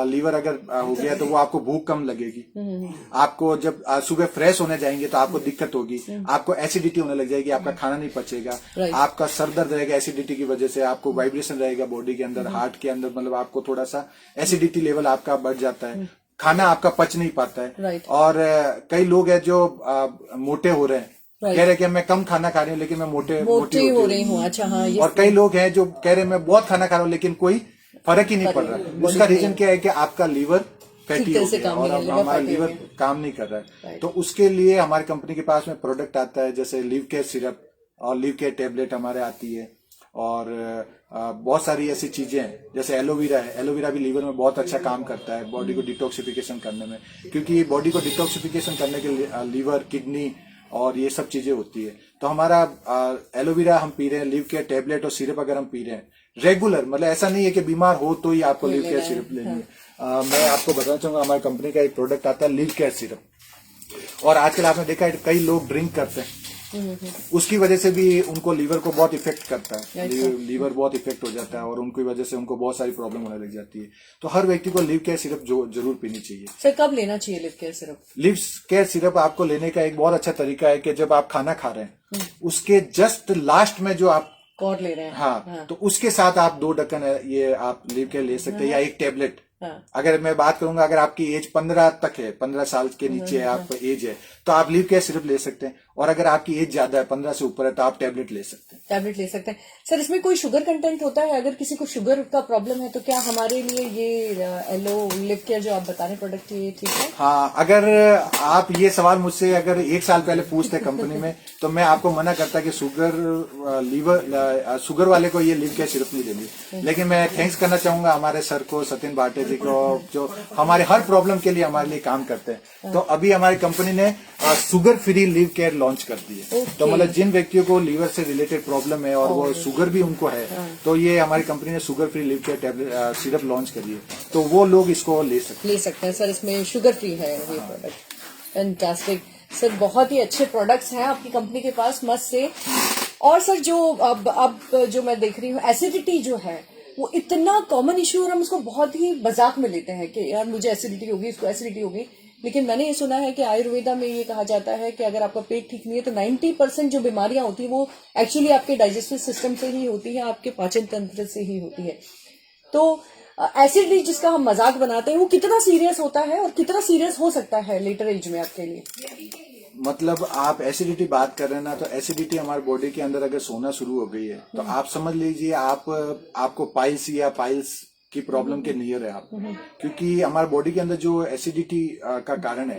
लीवर अगर हो गया तो वो आपको भूख कम लगेगी, आपको जब सुबह फ्रेश होने जाएंगे तो आपको दिक्कत होगी, आपको एसिडिटी होने लग जाएगी, आपका खाना नहीं पचेगा, आपका सर दर्द रहेगा एसिडिटी की वजह से, आपको वाइब्रेशन रहेगा बॉडी के अंदर, हार्ट के अंदर, मतलब आपको थोड़ा सा एसिडिटी लेवल आपका बढ़ जाता है, खाना आपका पच नहीं पाता है। और कई लोग हैं जो मोटे हो रहे हैं, कह रहे हैं कि मैं कम खाना खा रही हूँ लेकिन मैं मोटी हो रही हूँ। अच्छा, हाँ। और कई लोग हैं जो कह रहे हैं मैं बहुत खाना खा रहा हूँ लेकिन कोई फर्क ही नहीं पड़ रहा। उसका रीजन क्या है कि आपका लीवर फैटी हो गया और हमारा लीवर काम नहीं कर रहा है। तो उसके लिए हमारी कंपनी के पास में प्रोडक्ट आता है, जैसे लिव केयर सिरप और लिव केयर टेबलेट हमारे आती है, और बहुत सारी ऐसी चीजें हैं, जैसे एलोवेरा है। एलोवेरा भी लीवर में बहुत अच्छा काम करता है बॉडी को डिटॉक्सिफिकेशन करने में, क्योंकि बॉडी को डिटॉक्सिफिकेशन करने के लिए लीवर, किडनी और ये सब चीजें होती है। तो हमारा एलोवेरा हम पी रहे हैं, लिव केयर टेबलेट और सिरप अगर हम पी रहे हैं रेगुलर, मतलब ऐसा नहीं है कि बीमार हो तो ही आपको लिव केयर सिरप लेनी है। मैं आपको बताना चाहूंगा, हमारी कंपनी का एक प्रोडक्ट आता है लिव केयर सिरप, और आजकल आपने देखा है कई लोग ड्रिंक करते हैं, उसकी वजह से भी उनको लीवर को बहुत इफेक्ट करता है, लीवर बहुत इफेक्ट हो जाता है और उनकी वजह से उनको बहुत सारी प्रॉब्लम होने लग जाती है। तो हर व्यक्ति को लिव केयर सिरप जरूर पीनी चाहिए। सर कब लेना चाहिए live care syrup? Live care syrup आपको लेने का एक बहुत अच्छा तरीका है कि जब आप खाना खा रहे हैं उसके जस्ट लास्ट में जो आप कॉर्ड ले रहे हैं, हाँ, तो उसके साथ आप 2 ढक्कन ये आप लिव केयर ले सकते हैं, या एक टेबलेट। अगर मैं बात करूंगा, अगर आपकी एज 15 तक है, 15 साल के नीचे आप एज है, तो आप लिव केयर सिरप ले सकते हैं, और अगर आपकी एज ज्यादा है, 15 से ऊपर है, तो आप टेबलेट ले सकते हैं। टेबलेट ले सकते हैं। सर इसमें कोई शुगर कंटेंट होता है? अगर किसी को शुगर का प्रॉब्लम है तो क्या हमारे लिए ये एलो लिव केयर जो आप बता रहे हैं प्रोडक्ट ये ठीक है? हाँ, अगर आप ये सवाल मुझसे अगर 1 साल पहले पूछते कंपनी में, तो मैं आपको मना करता कि शुगर वाले को ये लिव केयर सिरप नहीं देंगे। लेकिन मैं थैंक्स करना चाहूंगा हमारे सर को, सचिन भाटे जी को, जो हमारे हर प्रॉब्लम के लिए हमारे लिए काम करते हैं। तो अभी हमारी कंपनी ने sugar free live care launch कर दी है। तो मतलब जिन व्यक्तियों को लीवर से रिलेटेड प्रॉब्लम है और वो शुगर भी उनको है, तो ये हमारी कंपनी ने sugar free live care tablet syrup launch करी है, तो वो लोग इसको ले सकते हैं। सर इसमें शुगर फ्री है ये प्रोडक्ट। फैंटास्टिक सर, बहुत ही अच्छे प्रोडक्ट्स हैं आपकी कंपनी के पास, मस्त से। और सर जो अब जो मैं देख रही हूँ, एसिडिटी जो है वो इतना कॉमन इश्यू, और हम उसको बहुत ही मजाक में लेते हैं कि यार मुझे एसिडिटी होगी, इसको एसिडिटी होगी। लेकिन मैंने ये सुना है कि आयुर्वेदा में ये कहा जाता है कि अगर आपका पेट ठीक नहीं है तो 90% जो बीमारियां होती है वो एक्चुअली आपके डाइजेस्टिव सिस्टम से ही होती है, आपके पाचन तंत्र से ही होती है। तो एसिडिटी जिसका हम मजाक बनाते हैं वो कितना सीरियस होता है और कितना सीरियस हो सकता है लेटर एज में आपके लिए? मतलब आप एसिडिटी बात कर रहे हैं ना, तो एसिडिटी हमारे बॉडी के अंदर अगर सोना शुरू हो गई है तो आप समझ लीजिए आपको पाइल्स या पाइल्स की प्रॉब्लम के नियर है आप, क्योंकि हमारे बॉडी के अंदर जो एसिडिटी का कारण है,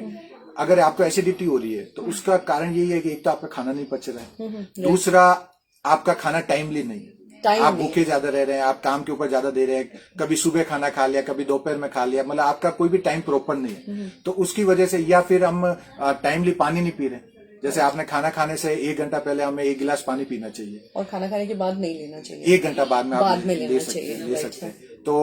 अगर आपको एसिडिटी हो रही है तो उसका कारण यही है कि एक तो आपका खाना नहीं पच रहा है, दूसरा आपका खाना टाइमली नहीं है, आप भूखे ज्यादा रह रहे हैं, आप काम के ऊपर ज्यादा दे रहे हैं, कभी सुबह खाना खा लिया, कभी दोपहर में खा लिया, मतलब आपका कोई भी टाइम प्रॉपर नहीं है। तो उसकी वजह से, या फिर हम टाइमली पानी नहीं पी रहे। जैसे आपने खाना खाने से 1 घंटा पहले हमें 1 गिलास पानी पीना चाहिए और खाना खाने के बाद नहीं लेना चाहिए, 1 घंटा बाद में आप ले सकते हैं, तो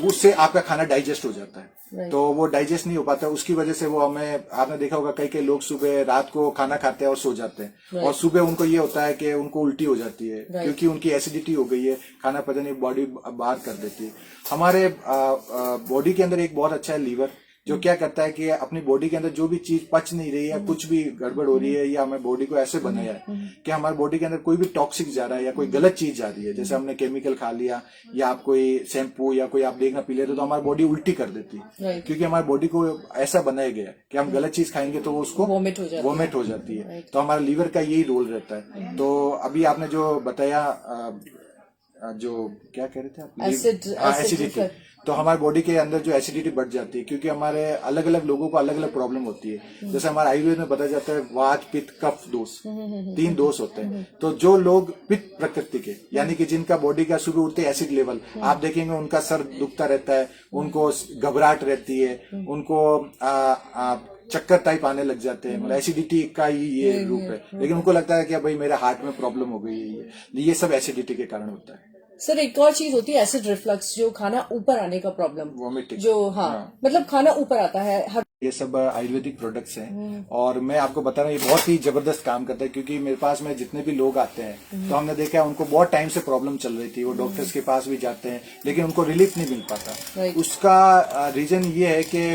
उससे आपका खाना डाइजेस्ट हो जाता है। तो वो डाइजेस्ट नहीं हो पाता, उसकी वजह से वो हमें, आपने देखा होगा कई लोग सुबह रात को खाना खाते हैं और सो जाते हैं, और सुबह उनको ये होता है कि उनको उल्टी हो जाती है, क्योंकि उनकी एसिडिटी हो गई है, खाना पता नहीं बॉडी बाहर कर देती है। हमारे बॉडी के अंदर एक बहुत अच्छा है लीवर, जो क्या करता है कि अपनी बॉडी के अंदर जो भी चीज पच नहीं रही है, कुछ भी गड़बड़ हो रही है, या हमें बॉडी को ऐसे बनाया है कि हमारी बॉडी के अंदर कोई भी टॉक्सिक जा रहा है या कोई गलत चीज जा रही है, जैसे हमने केमिकल खा लिया या आप कोई शैम्पू या कोई आप देखना पी लेते तो हमारी बॉडी उल्टी कर देती है, क्योंकि हमारी बॉडी को ऐसा बनाया गया है कि हम गलत चीज खाएंगे तो वो उसको वोमिट हो जाती है। तो हमारे लीवर का यही रोल रहता है। तो अभी आपने जो बताया, जो क्या कह रहे थे आप, एसिडिटी, तो हमारे बॉडी के अंदर जो एसिडिटी बढ़ जाती है, क्योंकि हमारे अलग अलग लोगों को अलग अलग प्रॉब्लम होती है। जैसे हमारे आयुर्वेद में बताया जाता है वात पित्त कफ दोष, 3 दोष होते हैं। तो जो लोग पित्त प्रकृति के, यानी कि जिनका बॉडी का सुबह उठते एसिड लेवल, आप देखेंगे उनका सर दुखता रहता है, उनको घबराहट रहती है, उनको चक्कर टाइप आने लग जाते हैं, मतलब एसिडिटी का ही ये रूप है। लेकिन उनको लगता है कि भाई मेरे हार्ट में प्रॉब्लम हो गई है, ये सब एसिडिटी के कारण होता है। सर एक और चीज होती है एसिड रिफ्लक्स, जो खाना ऊपर आने का प्रॉब्लम, वोमिटिंग, जो मतलब खाना ऊपर आता है। ये सब आयुर्वेदिक प्रोडक्ट्स हैं, और मैं आपको बता रहा हूँ ये बहुत ही जबरदस्त काम करता है, क्योंकि मेरे पास में जितने भी लोग आते हैं तो हमने देखा है उनको बहुत टाइम से प्रॉब्लम चल रही थी, वो डॉक्टर्स के पास भी जाते हैं लेकिन उनको रिलीफ नहीं मिल पाता। उसका रीजन ये है कि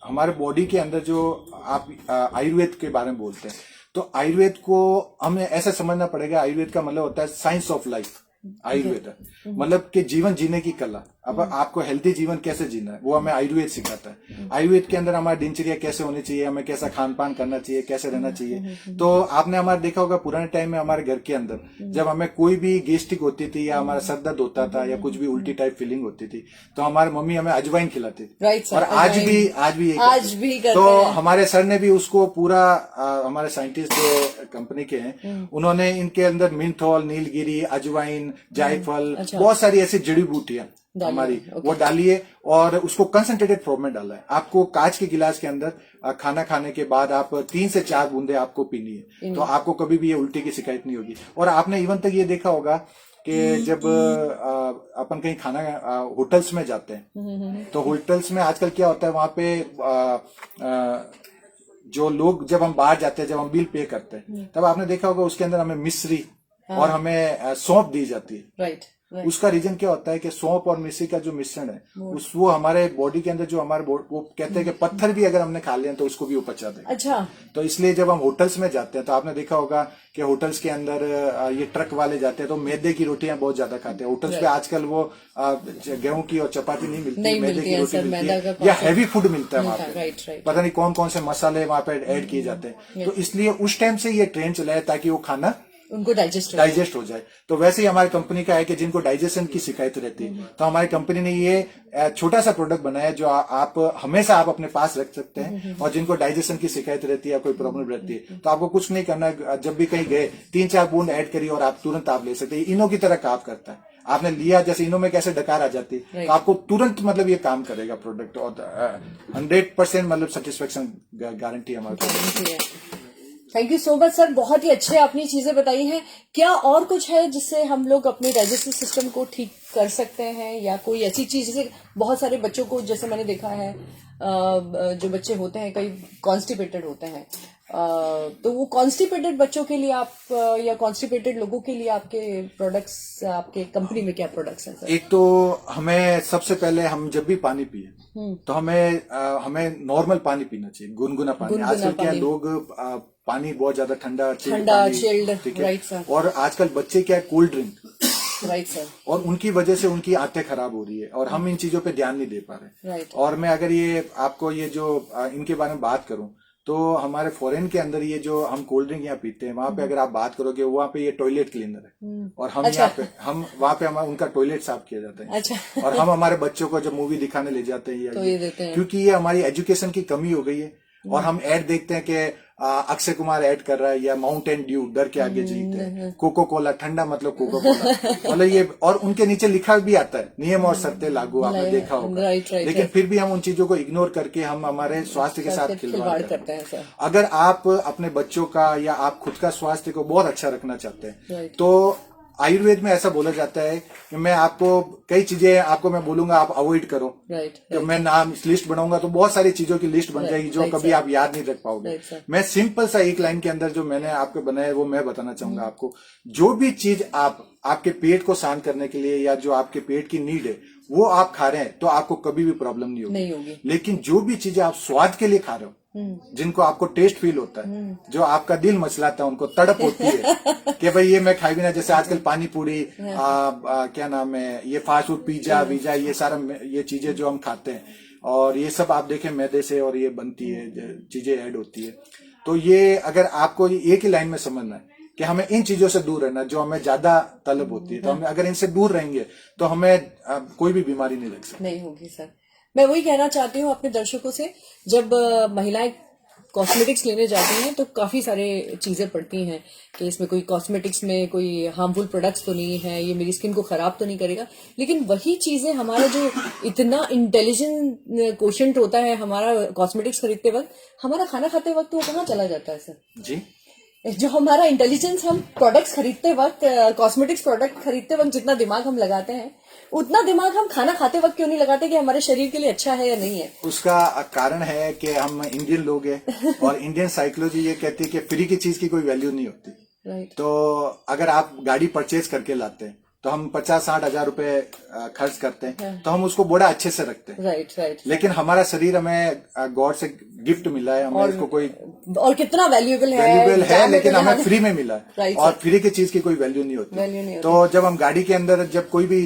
हमारे बॉडी के अंदर जो आप आयुर्वेद के बारे में बोलते हैं, तो आयुर्वेद को हमें ऐसा समझना पड़ेगा, आयुर्वेद का मतलब होता है साइंस ऑफ लाइफ। आयुर्वेद मतलब कि जीवन जीने की कला। अब आपको हेल्थी जीवन कैसे जीना है वो हमें आयुर्वेद सिखाता है। आयुर्वेद के अंदर हमारी दिनचर्या कैसे होनी चाहिए, हमें कैसा खान पान करना चाहिए, कैसे रहना चाहिए। तो आपने हमारे देखा होगा पुराने टाइम में हमारे घर के अंदर जब हमें कोई भी गैस्ट्रिक होती थी या हमारा सर दर्द होता था या कुछ भी उल्टी टाइप फीलिंग होती थी, तो हमारी मम्मी हमें अजवाइन खिलाती थी, और आज भी तो हमारे सर ने भी उसको पूरा, हमारे साइंटिस्ट जो कंपनी के हैं उन्होंने इनके अंदर मिंथोल, नीलगिरी, अजवाइन, जायफल, बहुत सारी ऐसी जड़ी बूटियां हमारी वो डालिए और उसको कंसंट्रेटेड फॉर्म में डाला है। आपको कांच के गिलास के अंदर खाना खाने के बाद आप 3 से 4 बूंदे आपको पीनी है, तो आपको कभी भी ये उल्टी की शिकायत नहीं होगी। और आपने इवन तक ये देखा होगा कि जब अपन कहीं खाना होटल्स में जाते हैं, तो होटल्स में आजकल क्या होता है, वहां पे जो लोग, जब हम बाहर जाते हैं, जब हम बिल पे करते हैं, तब आपने देखा होगा उसके अंदर हमें मिश्री और हमें सौंफ दी जाती है। राइट। उसका रीजन क्या होता है कि सौंफ और मिश्री का जो मिश्रण है वो हमारे बॉडी के अंदर जो हमारे वो कहते हैं कि पत्थर भी अगर हमने खा लिया तो उसको भी वो पचा देगा। अच्छा। तो इसलिए जब हम होटल्स में जाते हैं तो आपने देखा होगा कि होटल्स के अंदर ये ट्रक वाले जाते हैं तो मैदे की रोटियां बहुत ज्यादा खाते हैं। होटल्स पे आजकल वो गेहूं की और चपाती नहीं मिलती, मैदे की रोटी मिलती है या हैवी फूड मिलता है वहां पे, पता नहीं कौन कौन से मसाले वहां पे ऐड किए जाते हैं। तो इसलिए उस टाइम से ये ट्रेंड चला है ताकि वो खाना उनको डाइजेस्ट हो जाए। तो वैसे ही हमारी कंपनी का है कि जिनको डाइजेशन की शिकायत रहती है, तो हमारी कंपनी ने ये छोटा सा प्रोडक्ट बनाया जो आप हमेशा आप अपने पास रख सकते हैं। और जिनको डाइजेशन की शिकायत रहती है या कोई प्रॉब्लम रहती है, तो आपको कुछ नहीं करना, जब भी कहीं गए 3-4 बूंद ऐड करिए और आप तुरंत आप ले सकते हैं। इनो की तरह काम करता है। आपने लिया, जैसे इनो में कैसे डकार आ जाती है, तो आपको तुरंत मतलब ये काम करेगा प्रोडक्ट, और 100% मतलब सेटिस्फेक्शन गारंटी हमारे। Thank you so much sir, बहुत ही अच्छे आपने चीजें बताई हैं। क्या और कुछ है जिससे हम लोग अपने डाइजेस्टिव सिस्टम को ठीक कर सकते हैं, या कोई ऐसी चीज जैसे बहुत सारे बच्चों को, जैसे मैंने देखा है जो बच्चे होते हैं कई कॉन्स्टिपेटेड होते हैं, तो वो कॉन्स्टिपेटेड बच्चों के लिए आप या कॉन्स्टिपेटेड लोगों के लिए आपके प्रोडक्ट्स, आपके कंपनी में क्या प्रोडक्ट्स हैं सर? एक तो हमें सबसे पहले, हम जब भी पानी पिए तो हमें नॉर्मल पानी पीना चाहिए, गुनगुना पानी। आजकल क्या लोग पानी बहुत ज्यादा ठंडा चिल्ड, राइट सर। और आजकल बच्चे क्या कोल्ड ड्रिंक राइट सर। और उनकी वजह से उनकी आंतें खराब हो रही है और हम इन चीजों पे ध्यान नहीं दे पा रहे। राइट। और मैं अगर ये आपको ये जो इनके बारे में बात करूं तो हमारे फॉरेन के अंदर ये जो हम कोल्ड ड्रिंक यहाँ पीते हैं वहां पे अगर आप बात करोगे वहां पे ये टॉयलेट क्लीनर है और हम अच्छा। यहाँ पे हम वहां पे हमारा उनका टॉयलेट साफ किया जाता है। अच्छा। और हम हमारे बच्चों को जब मूवी दिखाने ले जाते हैं तो ये देते हैं। क्योंकि ये हमारी एजुकेशन की कमी हो गई है। और हम ऐड देखते हैं कि अक्षय कुमार ऐड कर रहा है या माउंटेन ड्यू डर के आगे जीते हैं, कोको कोला ठंडा मतलब कोको कोला मतलब ये, और उनके नीचे लिखा भी आता है नियम और शर्तें लागू, आपने देखा होगा। राइट, लेकिन फिर भी हम उन चीजों को इग्नोर करके हम हमारे स्वास्थ्य के साथ खिलवाड़ करते हैं सर। अगर आप अपने बच्चों का या आप खुद का स्वास्थ्य को बहुत अच्छा रखना चाहते हैं तो आयुर्वेद में ऐसा बोला जाता है कि मैं आपको कई चीजें आपको मैं बोलूंगा आप अवॉइड करो। राइट। तो मैं नाम लिस्ट बनाऊंगा तो बहुत सारी चीजों की लिस्ट बन जाएगी जो कभी आप याद नहीं रख पाओगे। मैं सिंपल सा एक लाइन के अंदर जो मैंने आपको बनाया है वो मैं बताना चाहूंगा आपको। जो भी चीज आप आपके पेट को शांत करने के लिए या जो आपके पेट की नीड है वो आप खा रहे हैं तो आपको कभी भी प्रॉब्लम नहीं होगी। लेकिन जो भी चीजें आप स्वाद के लिए खा रहे हो, जिनको आपको टेस्ट फील होता है, जो आपका दिल मचलाता है, उनको तड़प होती है कि भाई ये मैं खाई भी ना, जैसे आजकल पानी पूरी क्या नाम है ये फास्ट फूड पिज्जा वीजा ये सारा ये चीजें जो हम खाते हैं और ये सब आप देखें मैदे से और ये बनती है चीजें ऐड होती है। तो ये अगर आपको एक ही लाइन में समझना है कि हमें इन चीजों से दूर रहना जो हमें ज्यादा तलब होती है, तो हमें अगर इनसे दूर रहेंगे तो हमें कोई भी बीमारी नहीं लग सकती। नहीं होगी सर। मैं वही कहना चाहती हूँ अपने दर्शकों से, जब महिलाएं कॉस्मेटिक्स लेने जाती हैं तो काफी सारे चीजें पड़ती हैं कि इसमें कोई कॉस्मेटिक्स में कोई हार्मफुल प्रोडक्ट्स तो नहीं है, ये मेरी स्किन को खराब तो नहीं करेगा। लेकिन वही चीजें हमारा जो इतना इंटेलिजेंट कोशेंट होता है हमारा कॉस्मेटिक्स खरीदते वक्त, हमारा खाना खाते वक्त वो कहाँ चला जाता है सर? जी, जो हमारा इंटेलिजेंस हम प्रोडक्ट्स खरीदते वक्त, कॉस्मेटिक्स प्रोडक्ट खरीदते वक्त जितना दिमाग हम लगाते हैं उतना दिमाग हम खाना खाते वक्त क्यों नहीं लगाते कि हमारे शरीर के लिए अच्छा है या नहीं है? उसका कारण है कि हम इंडियन लोग हैं और इंडियन साइकोलॉजी ये कहती है कि फ्री की चीज की कोई वैल्यू नहीं होती। राइट। तो अगर आप गाड़ी परचेज करके लाते हैं तो हम 50-60 हजार रुपए खर्च करते हैं तो हम उसको बड़ा अच्छे से रखते हैं। Right right. लेकिन हमारा शरीर हमें गॉड से गिफ्ट मिला है, हमें इसको कोई और कितना वैल्यूएबल है लेकिन हमें फ्री में मिला है। Right, और फ्री की चीज की कोई वैल्यू नहीं होती। तो जब हम गाड़ी के अंदर जब कोई भी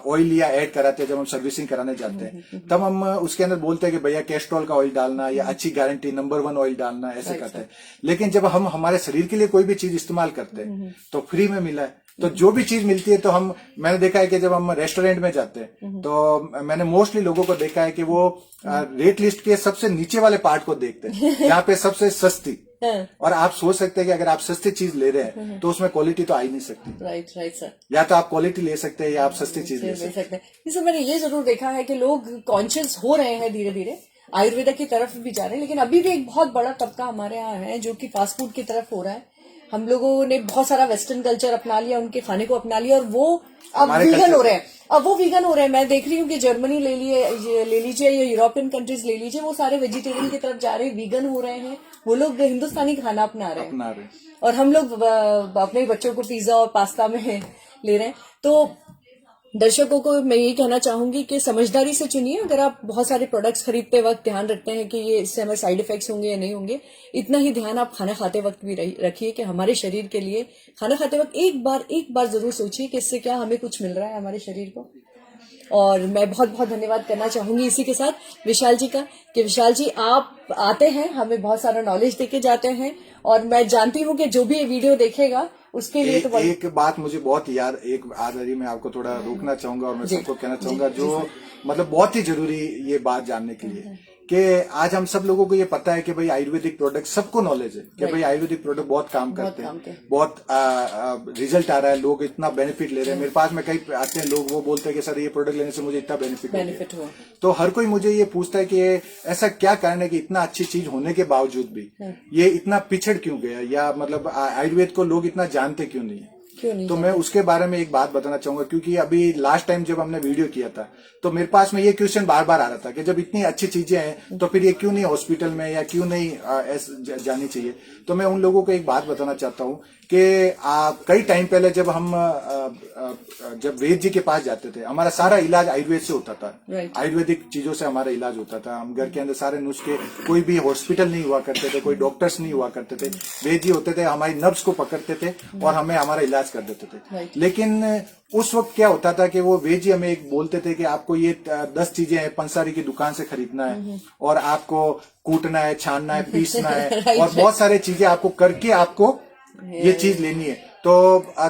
ऑयल या ऐड कराते हैं, जब हम सर्विसिंग कराने जाते हैं तब हम उसके अंदर बोलते हैं कि भैया कैस्ट्रॉल का ऑयल डालना या अच्छी गारंटी नंबर 1 ऑयल डालना, ऐसे करते हैं। लेकिन जब हम हमारे शरीर के लिए कोई भी चीज इस्तेमाल करते हैं तो फ्री में मिला है। तो जो भी चीज मिलती है तो मैंने देखा है कि जब हम रेस्टोरेंट में जाते हैं तो मैंने मोस्टली लोगों को देखा है कि वो रेट लिस्ट के सबसे नीचे वाले पार्ट को देखते हैं जहाँ पे सबसे सस्ती। और आप सोच सकते हैं कि अगर आप सस्ती चीज ले रहे हैं तो उसमें क्वालिटी तो आ ही नहीं सकती। Right right sir. या तो आप क्वालिटी ले सकते हैं या आप सस्ती चीज ले सकते हैं। इसमें मैंने ये जरूर देखा है कि लोग कॉन्शियस हो रहे हैं धीरे धीरे, आयुर्वेदा की तरफ भी जा रहे हैं, लेकिन अभी भी एक बहुत बड़ा तबका हमारे यहाँ है जो कि फास्ट फूड की तरफ हो रहा है। हम लोगों ने बहुत सारा वेस्टर्न कल्चर अपना लिया, उनके खाने को अपना लिया और वो अब वीगन हो रहे हैं। अब वो वीगन हो रहे हैं। मैं देख रही हूँ कि जर्मनी ले लीजिए या यूरोपियन कंट्रीज ले लीजिए, वो सारे वेजिटेरियन की तरफ जा रहे हैं, वीगन हो रहे हैं। वो लोग हिंदुस्तानी खाना अपना रहे हैं और हम लोग अपने बच्चों को पिज्जा और पास्ता में ले रहे हैं। तो दर्शकों को मैं यही कहना चाहूंगी कि समझदारी से चुनिए। अगर आप बहुत सारे प्रोडक्ट्स खरीदते वक्त ध्यान रखते हैं कि ये इससे हमें साइड इफेक्ट्स होंगे या नहीं होंगे, इतना ही ध्यान आप खाना खाते वक्त भी रखिए कि हमारे शरीर के लिए खाना खाते वक्त एक बार जरूर सोचिए कि इससे क्या हमें कुछ मिल रहा है हमारे शरीर को। और मैं बहुत बहुत धन्यवाद करना चाहूंगी इसी के साथ विशाल जी का, कि विशाल जी आप आते हैं, हमें बहुत सारा नॉलेज देके जाते हैं और मैं जानती हूँ कि जो भी ये वीडियो देखेगा उसके लिए तो एक बात मुझे बहुत याद एक आ रही, मैं आपको थोड़ा रोकना चाहूंगा और मैं सबको कहना चाहूंगा जो मतलब बहुत ही जरूरी ये बात जानने के लिए कि आज हम सब लोगों को ये पता है कि भाई आयुर्वेदिक प्रोडक्ट सबको नॉलेज है कि भाई आयुर्वेदिक प्रोडक्ट बहुत काम करते हैं, बहुत रिजल्ट आ रहा है, लोग इतना बेनिफिट ले रहे हैं। मेरे पास में कई आते हैं लोग, वो बोलते हैं कि सर ये प्रोडक्ट लेने से मुझे इतना बेनिफिट हुआ। तो हर कोई मुझे ये पूछता है कि ऐसा क्या कारण है कि इतना अच्छी चीज होने के बावजूद भी ये इतना पिछड़ क्यों गया, या मतलब आयुर्वेद को लोग इतना जानते क्यों नहीं है। तो मैं उसके बारे में एक बात बताना चाहूंगा, क्योंकि अभी लास्ट टाइम जब हमने वीडियो किया था तो मेरे पास में ये क्वेश्चन बार बार आ रहा था कि जब इतनी अच्छी चीजें हैं तो फिर ये क्यों नहीं हॉस्पिटल में या क्यों नहीं जानी चाहिए। तो मैं उन लोगों को एक बात बताना चाहता हूँ कि कई टाइम पहले जब हम जब वेद जी के पास जाते थे, हमारा सारा इलाज आयुर्वेद से होता था। आयुर्वेदिक चीजों से हमारा इलाज होता था। हम घर के अंदर सारे नुस्खे, कोई भी हॉस्पिटल नहीं हुआ करते थे, कोई डॉक्टर्स नहीं हुआ करते थे, वेद जी होते थे, हमारी नब्ज को पकड़ते थे और हमें हमारा इलाज प्रयास कर देते थे। Right. लेकिन उस वक्त क्या होता था कि वो वेज ही हमें एक बोलते थे कि आपको ये 10 चीजें हैं पंसारी की दुकान से खरीदना है और आपको कूटना है, छानना है, पीसना है Right. और बहुत सारे चीजें आपको करके आपको ये चीज लेनी है। तो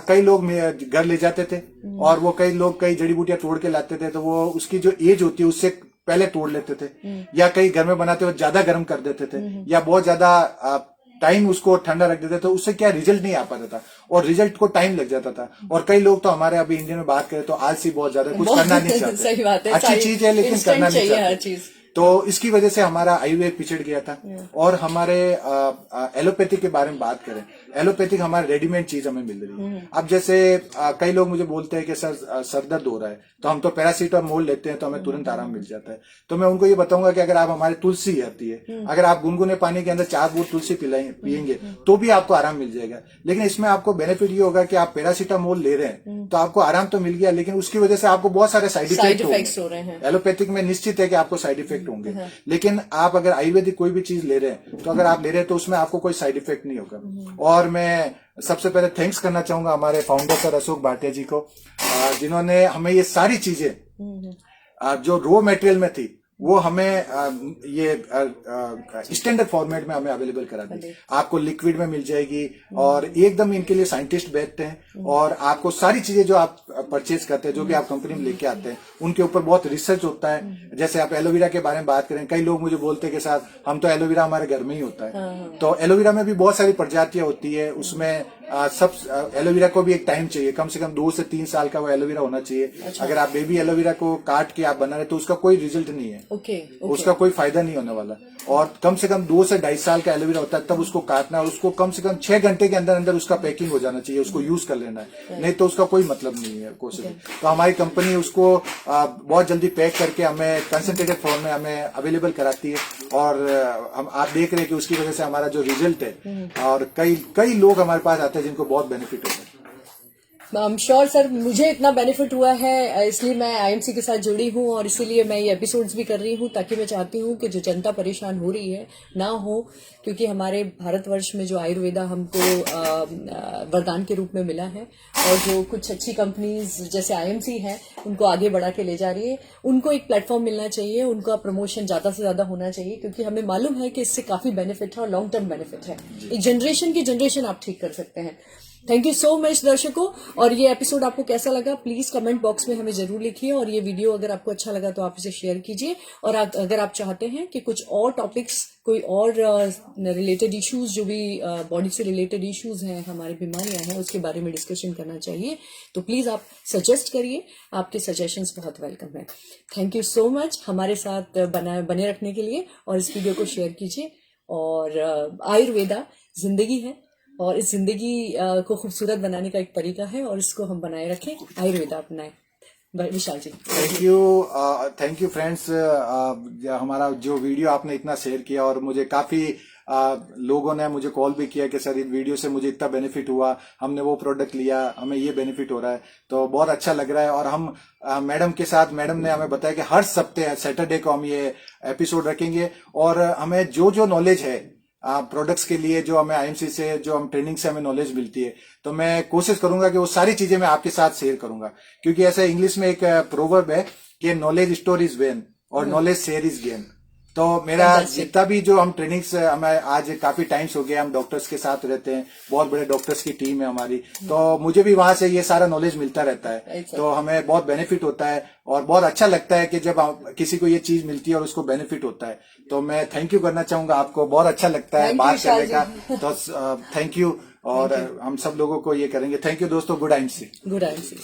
कई लोग घर ले जाते थे और वो कई लोग कई जड़ी बूटियां तोड़ के लाते थे, तो वो उसकी जो एज होती है उससे पहले तोड़ लेते थे, या कई घर में बनाते हुए ज्यादा गर्म कर देते थे, या बहुत ज्यादा टाइम उसको ठंडा रख देते, तो उससे क्या रिजल्ट नहीं आ पाता था और रिजल्ट को टाइम लग जाता था। और कई लोग तो हमारे अभी इंडिया में बात करें तो आलसी बहुत ज्यादा, कुछ करना नहीं चाहते। सही बात है, अच्छी चीज है लेकिन instant करना नहीं चाहिए हर चाहते। चीज। तो इसकी वजह से हमारा आयुर्वेद पिछड़ गया था। और हमारे एलोपैथिक के बारे में बात करें, एलोपैथिक हमारे रेडीमेड चीज हमें मिल रही है। अब जैसे कई लोग मुझे बोलते हैं कि सर दर्द हो रहा है, तो हम तो पैरासीटामोल लेते हैं तो हमें तुरंत आराम मिल जाता है। तो मैं उनको ये बताऊंगा कि अगर आप हमारे तुलसी आती है, अगर आप गुनगुने पानी के अंदर 4 बूंद तुलसी पियेंगे तो भी आपको आराम मिल जाएगा। लेकिन इसमें आपको बेनिफिट ये होगा कि आप पैरासीटामोल ले रहे हैं तो आपको आराम तो मिल गया, लेकिन उसकी वजह से आपको बहुत सारे साइड इफेक्ट हो रहे हैं। एलोपैथिक में निश्चित है कि आपको साइड इफेक्ट होंगे, लेकिन आप अगर आयुर्वेदिक कोई भी चीज ले रहे हैं तो अगर आप ले रहे हैं तो उसमें आपको कोई साइड इफेक्ट नहीं होगा। और मैं सबसे पहले थैंक्स करना चाहूंगा हमारे फाउंडर सर अशोक भाटिया जी को, जिन्होंने हमें ये सारी चीजें जो रॉ मटेरियल में थी वो हमें ये स्टैंडर्ड फॉर्मेट में हमें अवेलेबल करा दी। आपको लिक्विड में मिल जाएगी और एकदम इनके लिए साइंटिस्ट बैठते हैं और आपको सारी चीजें जो आप परचेज करते हैं, जो भी आप कंपनी में लेके आते हैं, उनके ऊपर बहुत रिसर्च होता है। जैसे आप एलोवेरा के बारे में बात करें, कई लोग मुझे बोलते हैं कि साहब हम तो एलोवेरा हमारे घर में ही होता है। तो एलोवेरा में भी बहुत सारी प्रजातियां होती है, उसमें सब एलोवेरा को भी एक टाइम चाहिए, कम से कम 2 से 3 साल का वो एलोवेरा होना चाहिए। अच्छा। अगर आप बेबी एलोवेरा को काट के आप बना रहे तो उसका कोई रिजल्ट नहीं है। ओके। उसका कोई फायदा नहीं होने वाला। और कम से कम 2 से 2.5 साल का एलोवेरा होता है, तब उसको काटना है, उसको कम से कम 6 घंटे के अंदर अंदर उसका पैकिंग हो जाना चाहिए, उसको यूज कर लेना है, नहीं तो उसका कोई मतलब नहीं है कोशिश। तो हमारी कंपनी उसको बहुत जल्दी पैक करके हमें कंसंट्रेटेड फॉर्म में हमें अवेलेबल कराती है और हम आप देख रहे हैं कि उसकी वजह से हमारा जो रिजल्ट है, और कई लोग हमारे पास आते हैं जिनको बहुत बेनिफिट होता है। आई एम श्योर सर, मुझे इतना बेनिफिट हुआ है इसलिए मैं आईएमसी के साथ जुड़ी हूँ और इसीलिए मैं ये एपिसोड्स भी कर रही हूँ, ताकि मैं चाहती हूँ कि जो जनता परेशान हो रही है ना हो, क्योंकि हमारे भारतवर्ष में जो आयुर्वेदा हमको वरदान के रूप में मिला है और जो कुछ अच्छी कंपनीज जैसे आईएमसी है उनको आगे बढ़ा के ले जा रही है, उनको एक प्लेटफॉर्म मिलना चाहिए, उनका प्रमोशन ज्यादा से ज्यादा होना चाहिए, क्योंकि हमें मालूम है कि इससे काफी बेनिफिट है और लॉन्ग टर्म बेनिफिट है। एक जनरेशन की जनरेशन आप ठीक कर सकते हैं। थैंक यू सो मच दर्शकों, और ये एपिसोड आपको कैसा लगा प्लीज कमेंट बॉक्स में हमें जरूर लिखिए, और ये वीडियो अगर आपको अच्छा लगा तो आप इसे शेयर कीजिए। और अगर आप चाहते हैं कि कुछ और टॉपिक्स, कोई और रिलेटेड इश्यूज, जो भी बॉडी से रिलेटेड इश्यूज हैं, हमारी बीमारियां हैं, उसके बारे में डिस्कशन करना चाहिए तो प्लीज आप सजेस्ट करिए, आपके सजेशंस बहुत वेलकम है। थैंक यू सो मच हमारे साथ बने रखने के लिए, और इस वीडियो को शेयर कीजिए। और आयुर्वेदा जिंदगी है और इस जिंदगी को खूबसूरत बनाने का एक तरीका है, और इसको हम बनाए रखें, आयुर्वेदा अपनाएं। विशाल जी थैंक यू फ्रेंड्स, हमारा जो वीडियो आपने इतना शेयर किया, और मुझे काफी लोगों ने मुझे कॉल भी किया कि सर इस वीडियो से मुझे इतना बेनिफिट हुआ, हमने वो प्रोडक्ट लिया, हमें ये बेनिफिट हो रहा है, तो बहुत अच्छा लग रहा है। और हम मैडम के साथ, मैडम ने हमें बताया कि हर सप्ताह सैटरडे को हम ये एपिसोड रखेंगे, और हमें जो नॉलेज है प्रोडक्ट्स के लिए, जो हमें आईएमसी से, जो हम ट्रेनिंग से हमें नॉलेज मिलती है, तो मैं कोशिश करूंगा कि वो सारी चीजें मैं आपके साथ शेयर करूंगा। क्योंकि ऐसा इंग्लिश में एक प्रोवर्ब है कि नॉलेज स्टोर इज वेन और नॉलेज शेयर इज गेन। तो मेरा जितना भी जो हम ट्रेनिंग्स, हमें आज काफी टाइम्स हो गया, हम डॉक्टर्स के साथ रहते हैं, बहुत बड़े डॉक्टर्स की टीम है हमारी, तो मुझे भी वहां से ये सारा नॉलेज मिलता रहता है, तो हमें बहुत बेनिफिट होता है और बहुत अच्छा लगता है कि जब किसी को ये चीज मिलती है और उसको बेनिफिट होता है। तो मैं थैंक यू करना चाहूंगा आपको, बहुत अच्छा लगता है बात करने का, तो थैंक यू। और हम सब लोगों को ये करेंगे। थैंक यू दोस्तों, गुड आईएमसी। Good IMC.